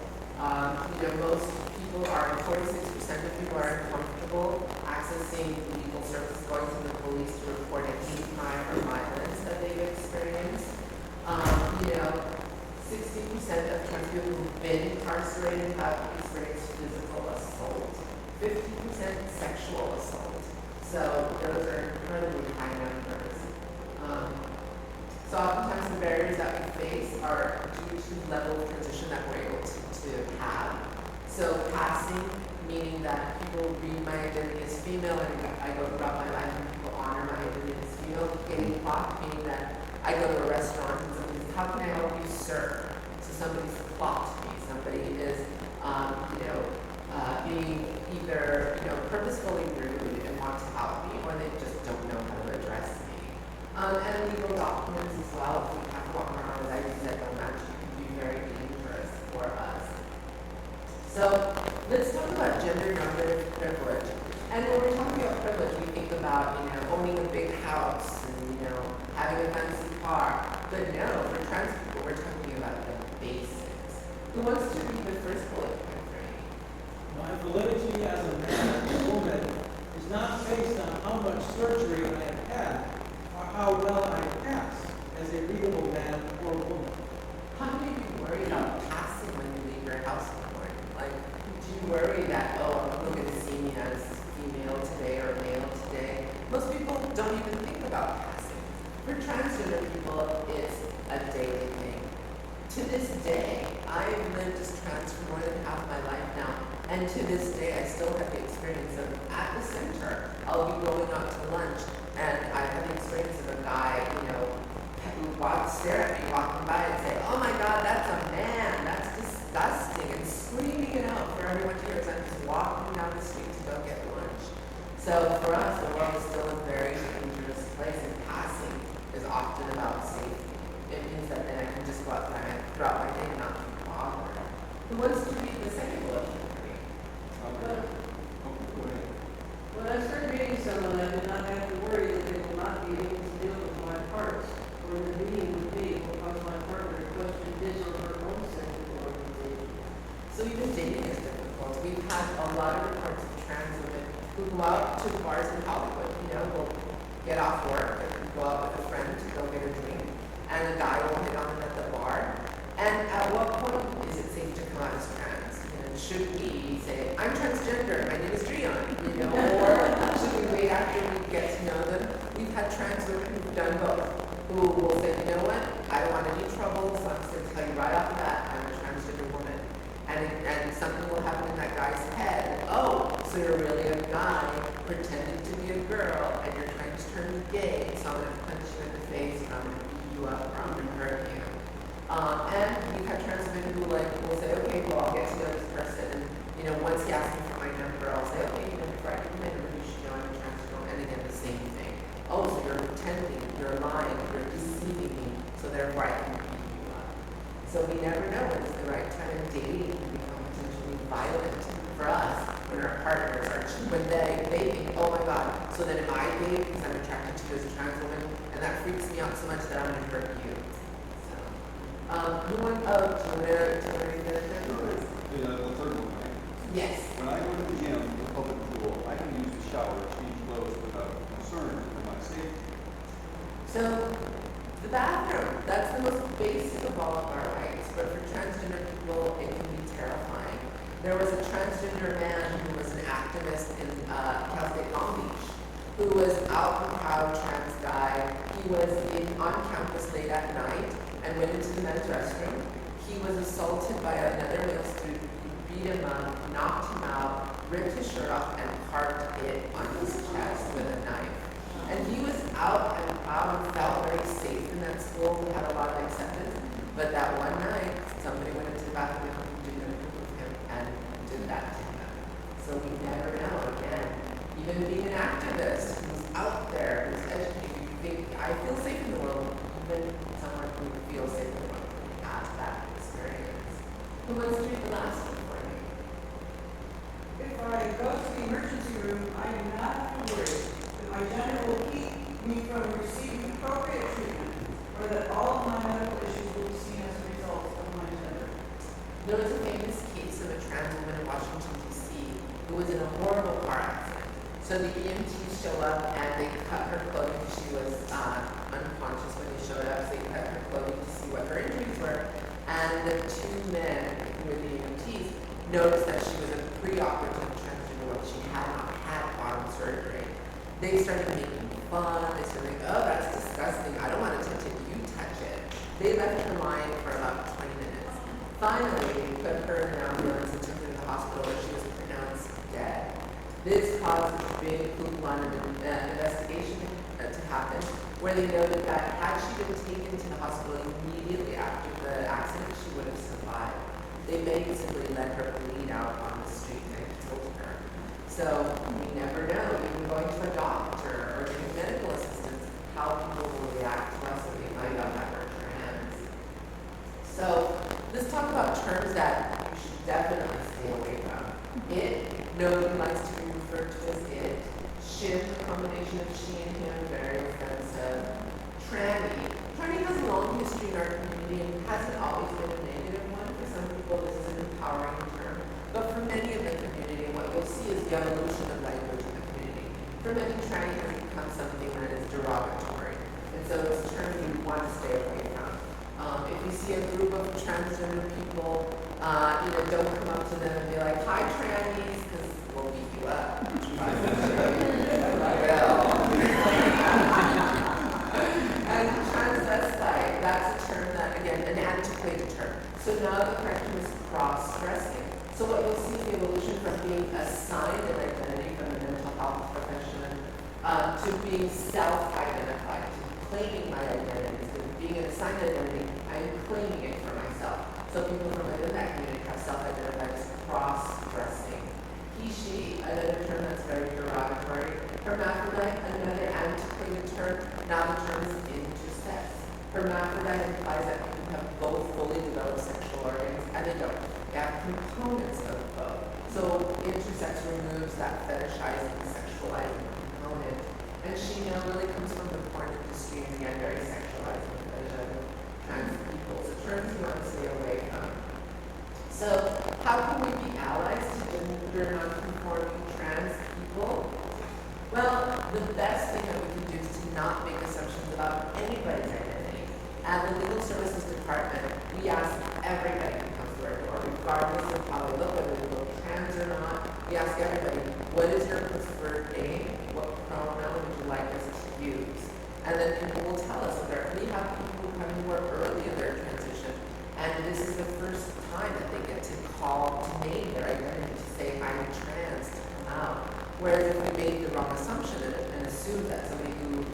Most people 46% of people are uncomfortable accessing legal services, going to the police to report any crime or violence that they've experienced. 60% of trans people who've been incarcerated have experienced physical assault. 50% sexual assault. So those are incredibly high numbers. So oftentimes the barriers that we face are due to the level of transition that we're able to have. So passing, meaning that people read my identity as female and I go throughout my life and people honor my identity as female. Getting clocked, meaning that I go to a restaurant and somebody says, how can I help you, sir? So somebody's clocked me. Somebody is, being either, purposefully rude and want to help me, or they just don't know how to address me. And legal documents as well. If we have to walk around with IDs that don't match, it can be very dangerous for us. So let's talk about gender normative privilege. And when we're talking about privilege, we think about, owning a big house and, having a fancy car. But no, for trans people, we're talking about the basics. Who wants to read the first bullet point for me? My validity as a man or woman is not based on how much surgery I have had or how well I pass as a readable man or woman. How many of you worry about passing when you leave your house in the morning? Like, do you worry that, oh, I'm going to see me as female today or male today? Most people don't even think about passing. For transgender people, it's a daily thing. To this day, I've lived as trans for more than half my life now, and to this day, I still have the experience of, at the center, I'll be going out to lunch, and I have the experience of a guy, who stare at me walking by and say, oh my God, that's a man, that's disgusting, and screaming it out for everyone to hear as I'm just walking down the street to go get lunch. So for us, the world is still a very dangerous place, and passing is often about safety. It means that then I can just go out there and throughout my day and not be bothered. Who wants to read the second bullet point for me? When I started meeting someone, I did not have to worry that they will not be able to deal with my parts, or the meeting with me will cause my partner to question his or her own sense of organization. So even dating is difficult. We've had a lot of reports of trans women who go out to bars in Hollywood, will get off work and go out with a friend to go get a drink, and a guy will hit on them at the bar. And at what point is it safe to come out as trans? Should we say, I'm transgender, my name is Drion, or should we wait after we get to know them? We've had trans women who've done both, who will say, you know what, I don't want any trouble, so I'm just going to tell you right off the bat, I'm a transgender woman. And something will happen in that guy's head. Oh, so you're really a guy pretending to be a girl, and you're trying to turn me gay, so I'm going to punch you in the face, and I'm going to beat you up, or I'm going to hurt you. And we've had trans women who will say, okay, well, I'll get to know this person, and once he asks me for my number, I'll say, okay, before I give you my number, you should know I'm a transgender, and again, the same thing. Oh, so you're pretending, you're lying, you're deceiving me, so therefore I can beat you up. So we never know when it's the right time, and dating can become potentially violent for us when our partners are, when they think, oh my God, so then if I date because I'm attracted to you as a trans woman, and that freaks me out so much that I'm going to hurt you. Do you want to read the example? The third one, right? Yes. When I go to the gym, the public pool, I can use the shower to change clothes without concern for my safety. So, the bathroom, that's the most basic of all of our rights, but for transgender people, it can be terrifying. There was a transgender man who was an activist in Cal State Long Beach, who was out and proud trans guy. He was on campus late at night and went into the men's restroom. He was assaulted by another male student who beat him up, knocked him out, ripped his shirt off, and carved it on his chest with a knife. And he was out and proud and felt very safe in that school. We had a lot of acceptance. But that one night, somebody went into the bathroom and didn't approve of him and did that to him. So we never know. Again, even being an activist who's out there, who's educated, you think, I feel safe in the world, even someone who feels safe in the world has that experience. Who wants to read the last one for me? If I go to the emergency room, I do not have to worry that my gender will keep me from receiving appropriate treatment, or that all of my medical issues will be seen as a result of my gender. There was a famous case of a trans woman in Washington, D.C. who was in a horrible car accident. So the EMTs show up and they cut her clothing. She was unconscious when they showed up. So they cut her clothing to see what her injuries were. And the two men who were the EMTs noticed that she was a preoperative transgender when she had not had bottom surgery. They started making fun. They started like, oh, that's disgusting. I don't want to touch it. You touch it. They left her lying for about 20 minutes. Finally, they put her in an ambulance and took her to the hospital where she was pronounced dead. This caused a big hoopla and an investigation to happen, where they noted that had she been taken to the hospital immediately after the accident, she would have survived. They basically let her bleed out on the street and killed her. So we never know, even going to a doctor or getting medical assistance, how people will react to us when they find out that we're trans. So let's talk about terms that you should definitely stay away from. Nobody likes to be referred to as it. Shin, a combination of she and him, very offensive. Tranny. Tranny has a long history many, tranny has become something that is derogatory. And so it's a term you want to stay away from. If you see a group of transgender people, don't come up to them and be like, hi trannies, because we'll beat you up. And transvestite, that's a term that, again, an antiquated term. So now the correct term is cross-dressing. So what you'll see is the evolution from being assigned an identity from a mental health profession to being self-identified, to claiming my identity. Instead of being an assigned identity, I'm claiming it for myself. So people from within that community have self-identified as cross-dressing. He, she, another term that's very derogatory. Hermaphrodite, another antiquated term. Now the term is intersex. Hermaphrodite implies that people have both fully developed sexual organs, and they don't. They have components of both. So intersex removes that fetishizing, sexualizing component. And she now really comes from the porn industry and again very sexualizing, fetishizing trans people. So terms you want to stay away from. So how can we be allies to gender non-conforming trans people? Well, the best thing that we can do is to not make assumptions about anybody's identity. At the Legal Services Department, we ask everybody who comes to our door, regardless of how they look, whether they look trans or not, we ask everybody, what is your preferred name? What pronoun would you like us to use? And then people will tell us. We have people who come who are early in their transition, and this is the first time that they get to name their identity, to say, I'm trans, to come out. Whereas if we made the wrong assumption and assumed that somebody who,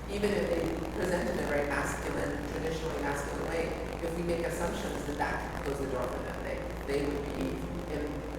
even if they present in a very masculine, traditionally masculine way, if we make assumptions, then that can close the door for them. They would be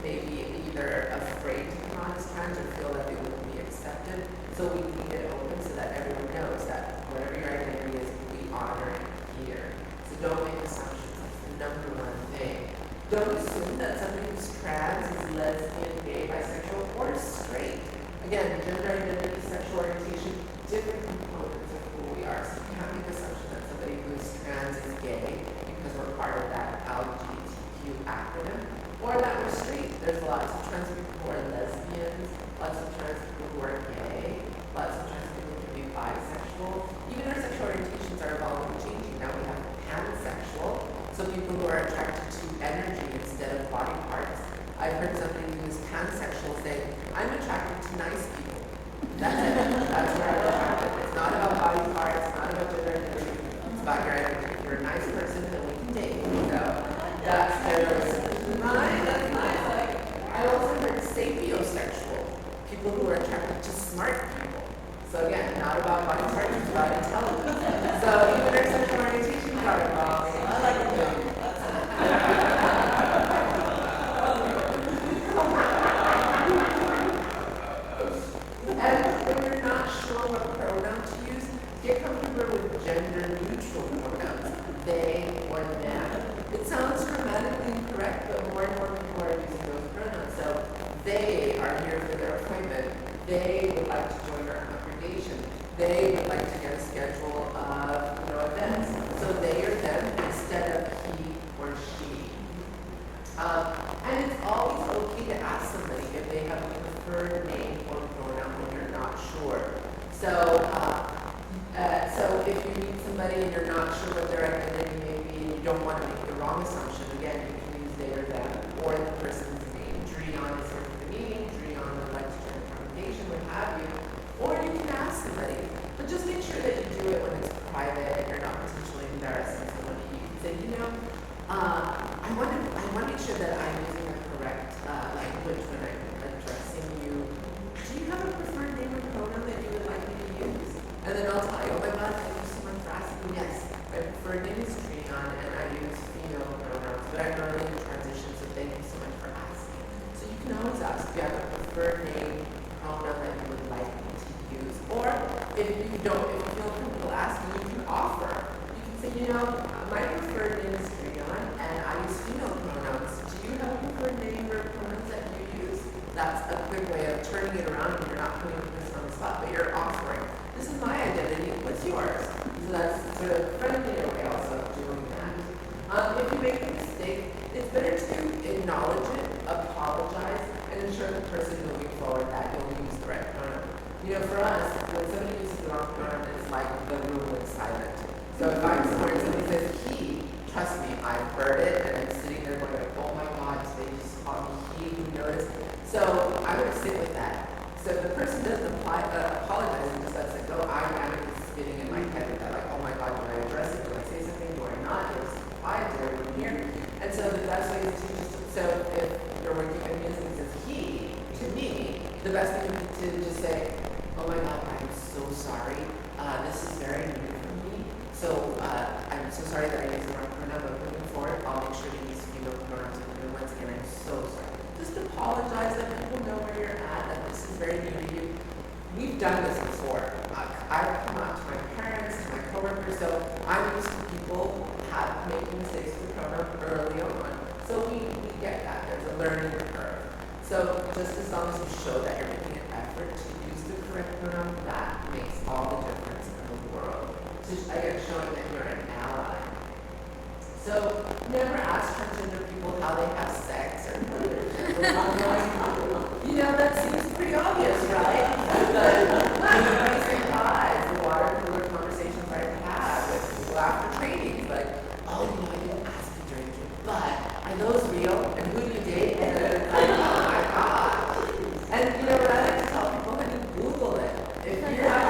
maybe either afraid to come on as trans or feel that they wouldn't be accepted. So we leave it open so that everyone knows that whatever your identity is, we honor it here. So don't make assumptions. That's the number one thing. Don't assume that somebody who's trans is lesbian, gay, bisexual, or straight. Again, gender identity, sexual orientation, different components of who we are. So you can't make the assumption that somebody who is trans is gay because we're part of that LGBTQ acronym, or that we're straight. There's lots of trans people who are lesbians, lots of trans people who are gay, lots of trans people who can be bisexual. Even our sexual orientations are evolving and changing. Now we have pansexual, so people who are attracted to energy instead of body parts. I've heard somebody who's pansexual say, I'm attracted to nice people. That's it. That's where I'm attracted. It's not about body parts, it's not about gender identity, it's about your identity. If you're a nice person, then we can date. So that's right. That's nice. I also heard sapiosexual, people who are attracted to smart people. So again, not about body parts, it's about intelligence. So even our sexual orientation got involved. I like it. And when you're not sure what pronoun to use, get comfortable with gender-neutral pronouns, they or them. It sounds grammatically incorrect, but more and more people are using those pronouns. So they are here for their appointment. They would like to join our congregation. They would like to get a schedule of events. So they or them instead of he or she. And it's always okay to ask somebody if they have a preferred name or pronoun when you're not sure. So if you meet somebody and you're not sure what their identity may be, and you don't want to make the wrong assumption, again, you can use they or them or the person's name. Drion is here for the meeting. Drion would like to join the congregation, what have you. Or you can ask somebody, but just make sure that you do it when it's private and you're not potentially embarrassing someone. You can say, I want to make sure that I'm using the correct language when I'm addressing you. Do you have a preferred name or pronoun that you would like me to use? And then I'll tell you, oh my God, thank you so much for asking. Yes, my preferred name is Drion and I use female pronouns, but I'm early in transition, so thank you so much for asking. So you can always ask if you have a preferred name, pronoun that you would like me to use. Or if you feel comfortable asking, you can offer. You can say, my preferred name is Drion and I use female pronouns. Do you have a preferred name or pronouns that you use? That's a quick way of turning it around and you're not putting the person on the spot, but you're offering. This is my identity, what's yours? So that's sort of friendly way also of doing that. If you make a mistake, it's better to acknowledge it, apologize, and ensure the person moving forward that you'll use the right pronoun. You know, for us, when somebody uses the wrong pronoun, it's like the room went silent. So if I'm somewhere and somebody says he, trust me, I've heard it, and I'm sitting there going, like, oh my God, they just called me he, who knows? So I would sit with that. So if the person doesn't apologize and just lets it go, I am spinning in my head with that, like, oh my God, do I address it? Do I say something? Do I not? Do I quiet? Do I even hear? And so the best way is to just, so if you're working with me and says he, to me, the best thing would be to just say, oh my God, I'm so sorry. This is very new for me. So I'm so sorry that I used the wrong pronoun, but moving forward, I'll make sure to use female pronouns with new ones, and I'm so sorry. Just apologize, let people know where you're at, that this is very new to you. We've done this before. I've come out to my parents, to my coworkers, so I'm used to people making mistakes with the pronoun early on. So we get that. There's a learning curve. So just as long as you show that you're making an effort to use the correct pronoun, that makes all the difference in the world. Just again, showing that you're an ally. So never ask transgender people how they have sex or you know, that seems pretty obvious, right? But basic lies, the water cooler conversations I have with people after training, like, oh, you know, I didn't ask you during it, but are those real? And who do you date? And then it's like, oh my God. And you know what I like to tell people? I mean, Google it. If you have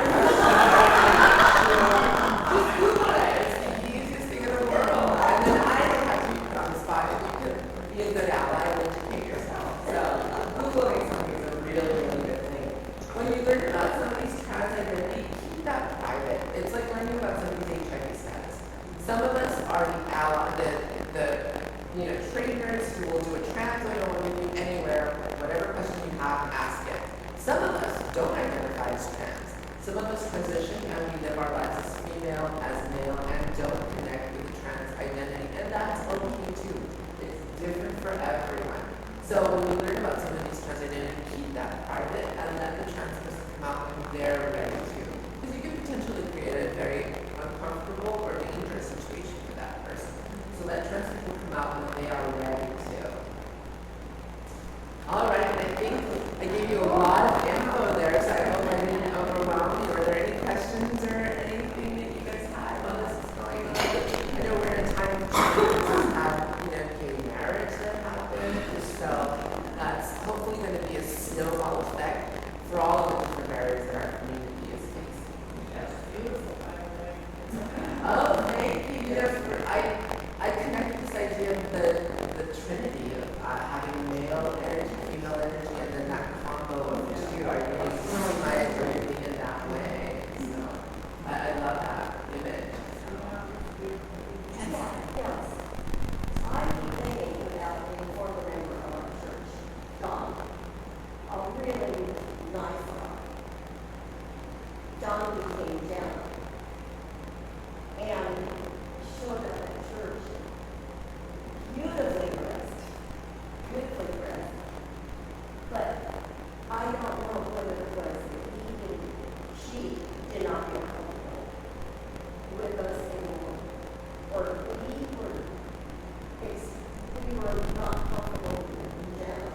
just Google it. It's the easiest thing in the world. And then I don't have to be put on the spot. If you can be a good ally and educate yourself. So Googling something is a really, really good thing. When you learn about somebody's trans identity, keep that private. It's like learning about somebody's HIV status. Some of us are the ally, the trainers who will do a translate or will do anywhere, whatever question you have, ask it. Some of us don't identify as trans. Some of us transition and we live our lives as female, as male, and don't connect with the trans identity. And that's okay too. It's different for everyone. So when we learn about somebody's trans identity, keep that private and let the trans person come out when they're ready to. Because you can potentially create a very uncomfortable or dangerous situation for that person. So let trans people come out when they are ready to. All right, and I think I gave you a lot of info there, so I hope I didn't overwhelm you. Are there any questions or anything that you guys had while this is going on? I know we're in a time of have, gay marriage that happens, so that's hopefully going to be a snowball effect for all of the different barriers that our community is facing. That's beautiful, by the way. Oh, thank you. I connected this idea of the trinity of having male energy, female energy, and then that combo of the two. I really see my identity in that way. So I love that image. Yes. I became, without being a former member of our church, Don, a really nice guy. Don became Jenna. And showed up at church, beautifully dressed, beautifully dressed. But I don't know whether it was that she did not feel comfortable with us anymore. Or we were not comfortable with Jenna.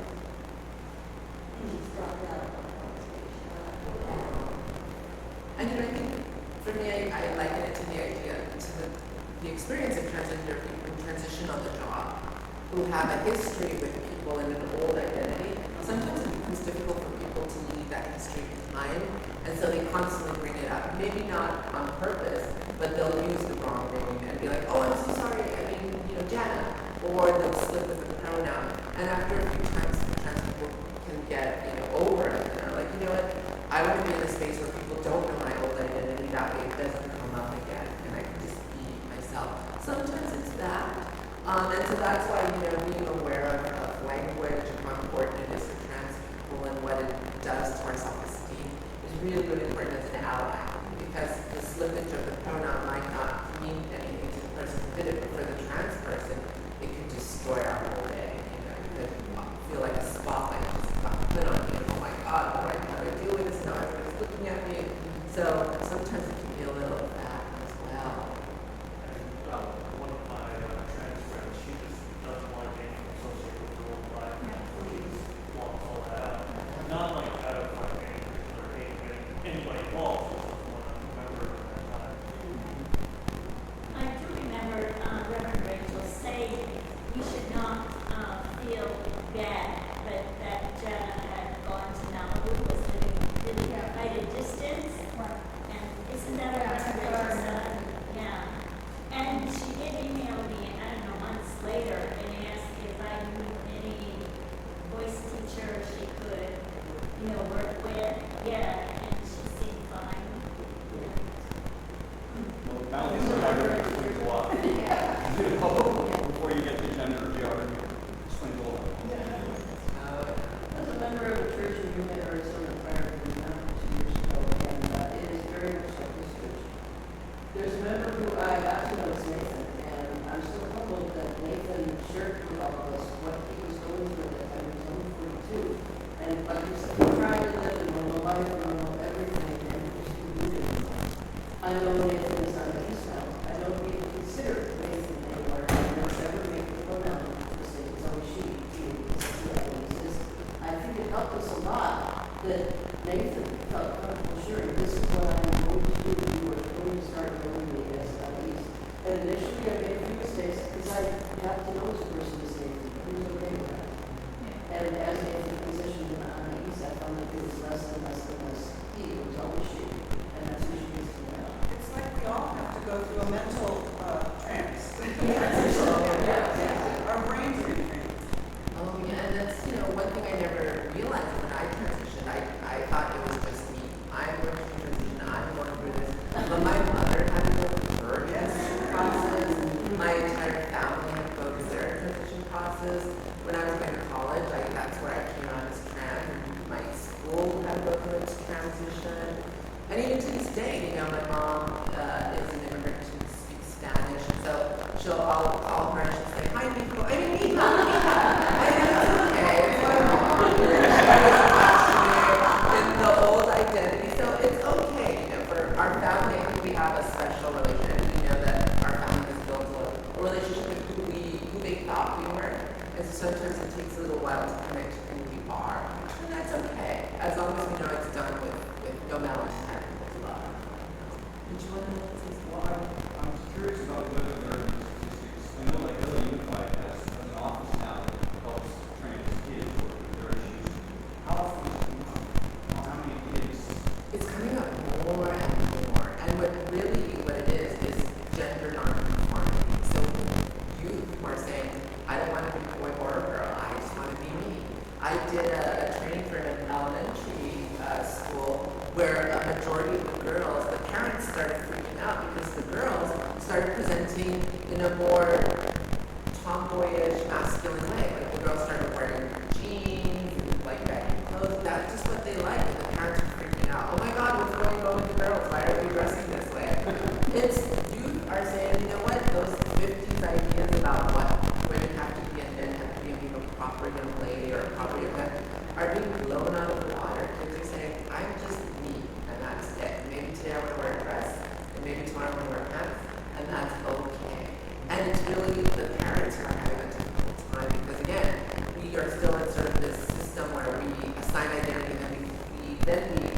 And she's dropped out of our conversation. And I think for me, I liken it to the idea, to the experience of transgender people who transition on the job, who have a history with people in an old identity. Sometimes it becomes difficult for people to leave that history behind, and so they constantly bring it up. Maybe not on purpose, but they'll use the wrong name and be like, oh, I'm so sorry, I mean, Jenna, or they'll slip with the pronoun. And after a few times, trans people can get, over it, and they're like, you know what, I want to be in a space where people don't know my old identity, that way it doesn't come up again, and I can just be myself. Sometimes it's that. And so that's why, being aware of language and how important it is for trans people and what it does to our self-esteem is really, really important as an ally. Because the slippage of the pronoun might not mean anything to the person who did it, but for the trans person, it can destroy our whole day. You could feel like a spotlight just got put on you. Oh my God, what do I how do I deal with this now? Everybody's looking at me. So sometimes it can be a little of that as well. One of my trans friends, she just doesn't want to be associated with the old life. She just wants all that out. Not like out of like any particular hate or anything There's a member who I got to know is Nathan, and I'm still humbled that Nathan shared with all of us what he was going through at the time he was only 42. And like you said, he tried to live a normal life, normal everything, and just rooted himself. I know Nathan is on the East now. I don't even consider Nathan anymore. I don't ever make the pronoun to say it's always she, I think it helped us a lot that Nathan felt comfortable sharing, this is what I'm going to do. You were going to start knowing me as East. And initially I made a few mistakes because I got to know this person as Nathan. He was okay with that. And as Nathan positioned on the East, I found that it was less and less and less he. It was always she. And that's who she is to now. It's like we all have to go through a mental trance. Our brains are trained. Oh, yeah, and that's, one thing I never realized when I transitioned. I thought it was just me. I'm going to transition, I'm going through this. But my mother had to go through her transition process. My entire family had to go through their transition process. When I was going to college, that's where I came out as trans. My school had to go through its transition. And even to this day, my mom is an immigrant. She speaks Spanish. So all her, she'll say, hi, Nico. I mean, Mija. In the old identity, so it's okay, for our family, I think we have a special relationship. We know that our family has built a relationship with who they thought we were, and so sometimes it takes a little while to connect to who we are, and that's okay, as long as we know it's done with no malice and love. Did you want to say something? Well, I'm curious about whether there are any statistics. I know like LA Unified has an office now that helps trans kids work with their issues. How often does it come up? How many kids? It's coming up more and more, and what it is gender non-conformity. So you are saying, I don't want to be a boy or a girl, I just want to be me. I did a training for an elementary school where a majority of the girls, the parents started freaking out because the girls started presenting in a more tomboyish, masculine way. Like the girls started wearing jeans and like baggy clothes. That's just what they like, and the parents were freaking out. Oh my God, what's going on with the girls? Why are we dressing this way? You are saying, you know what? Those 50s ideas about what women have to be and men have to be and being a proper young lady or a proper young man are being blown out of the water. Kids are saying, I'm just me, and that's it. Maybe today I want to wear a dress, and maybe tomorrow I want to wear pants, and that's okay. And it's really the parents who are having a difficult time because, again, we are still in sort of this system where we assign identity and then we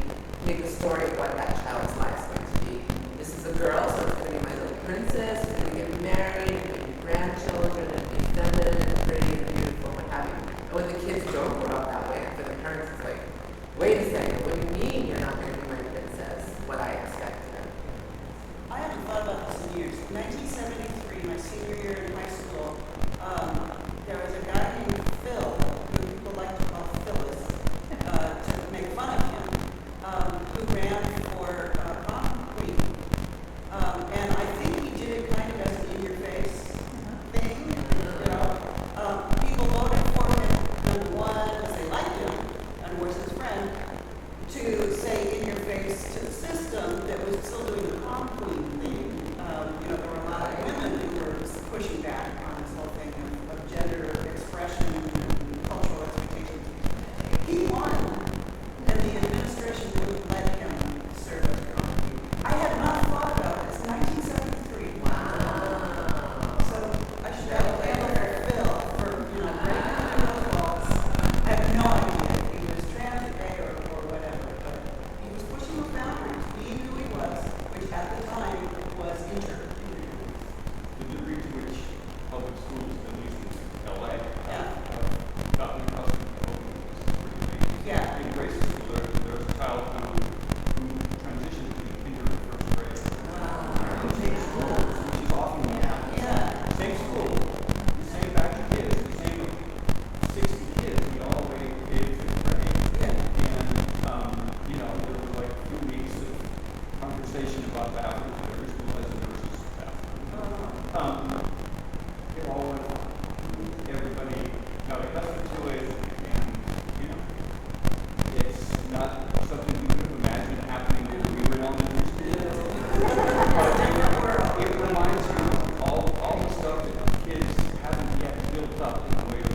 make a story of what that child's life is going to be. This is a girl, so it's going to be my little princess, it's going to get married, it's going to be grandchildren, and be feminine and pretty and beautiful, what have you. And when the kids don't grow up that way, for the parents, it's like, wait a second, what do you mean you're not going to be my princess? What I expected. I haven't thought about this in years. In 1973, my senior year in high school, there was a guy named Phil, who people like to call Phyllis, to make fun of him, who ran for prom queen. And I think he did it kind of as an in-your-face thing, People voted for him, number one, because they liked him, and was his friend, to say in your face to the system that was still doing the prom queen thing. There were a lot of women who were pushing back on this whole thing of gender expression and cultural expectations. He won, and the administration wouldn't let him serve as prom queen. I had not thought about this. 1973. Wow. So I should have a label for Phil for, breaking through those walls. I have no idea if he was trans or gay or whatever, but he was pushing those boundaries, being who he was, which at the time was inter. The degree to which public schools, at least in LA, Yeah. gotten accustomed to voting is pretty amazing. Yeah. In grade school, there's a child who transitioned between kinder and first grade. Wow. Same school, which is often Yeah. same school, the same batch of kids, the same 60 kids, we all weighed fifth grade. Yeah. And, there were like 2 weeks of conversation about bathrooms, and every school has a nurse's bathroom. It all went on. Everybody got accustomed to it, and, it's not something we could have imagined happening when we were in elementary school. built up in a way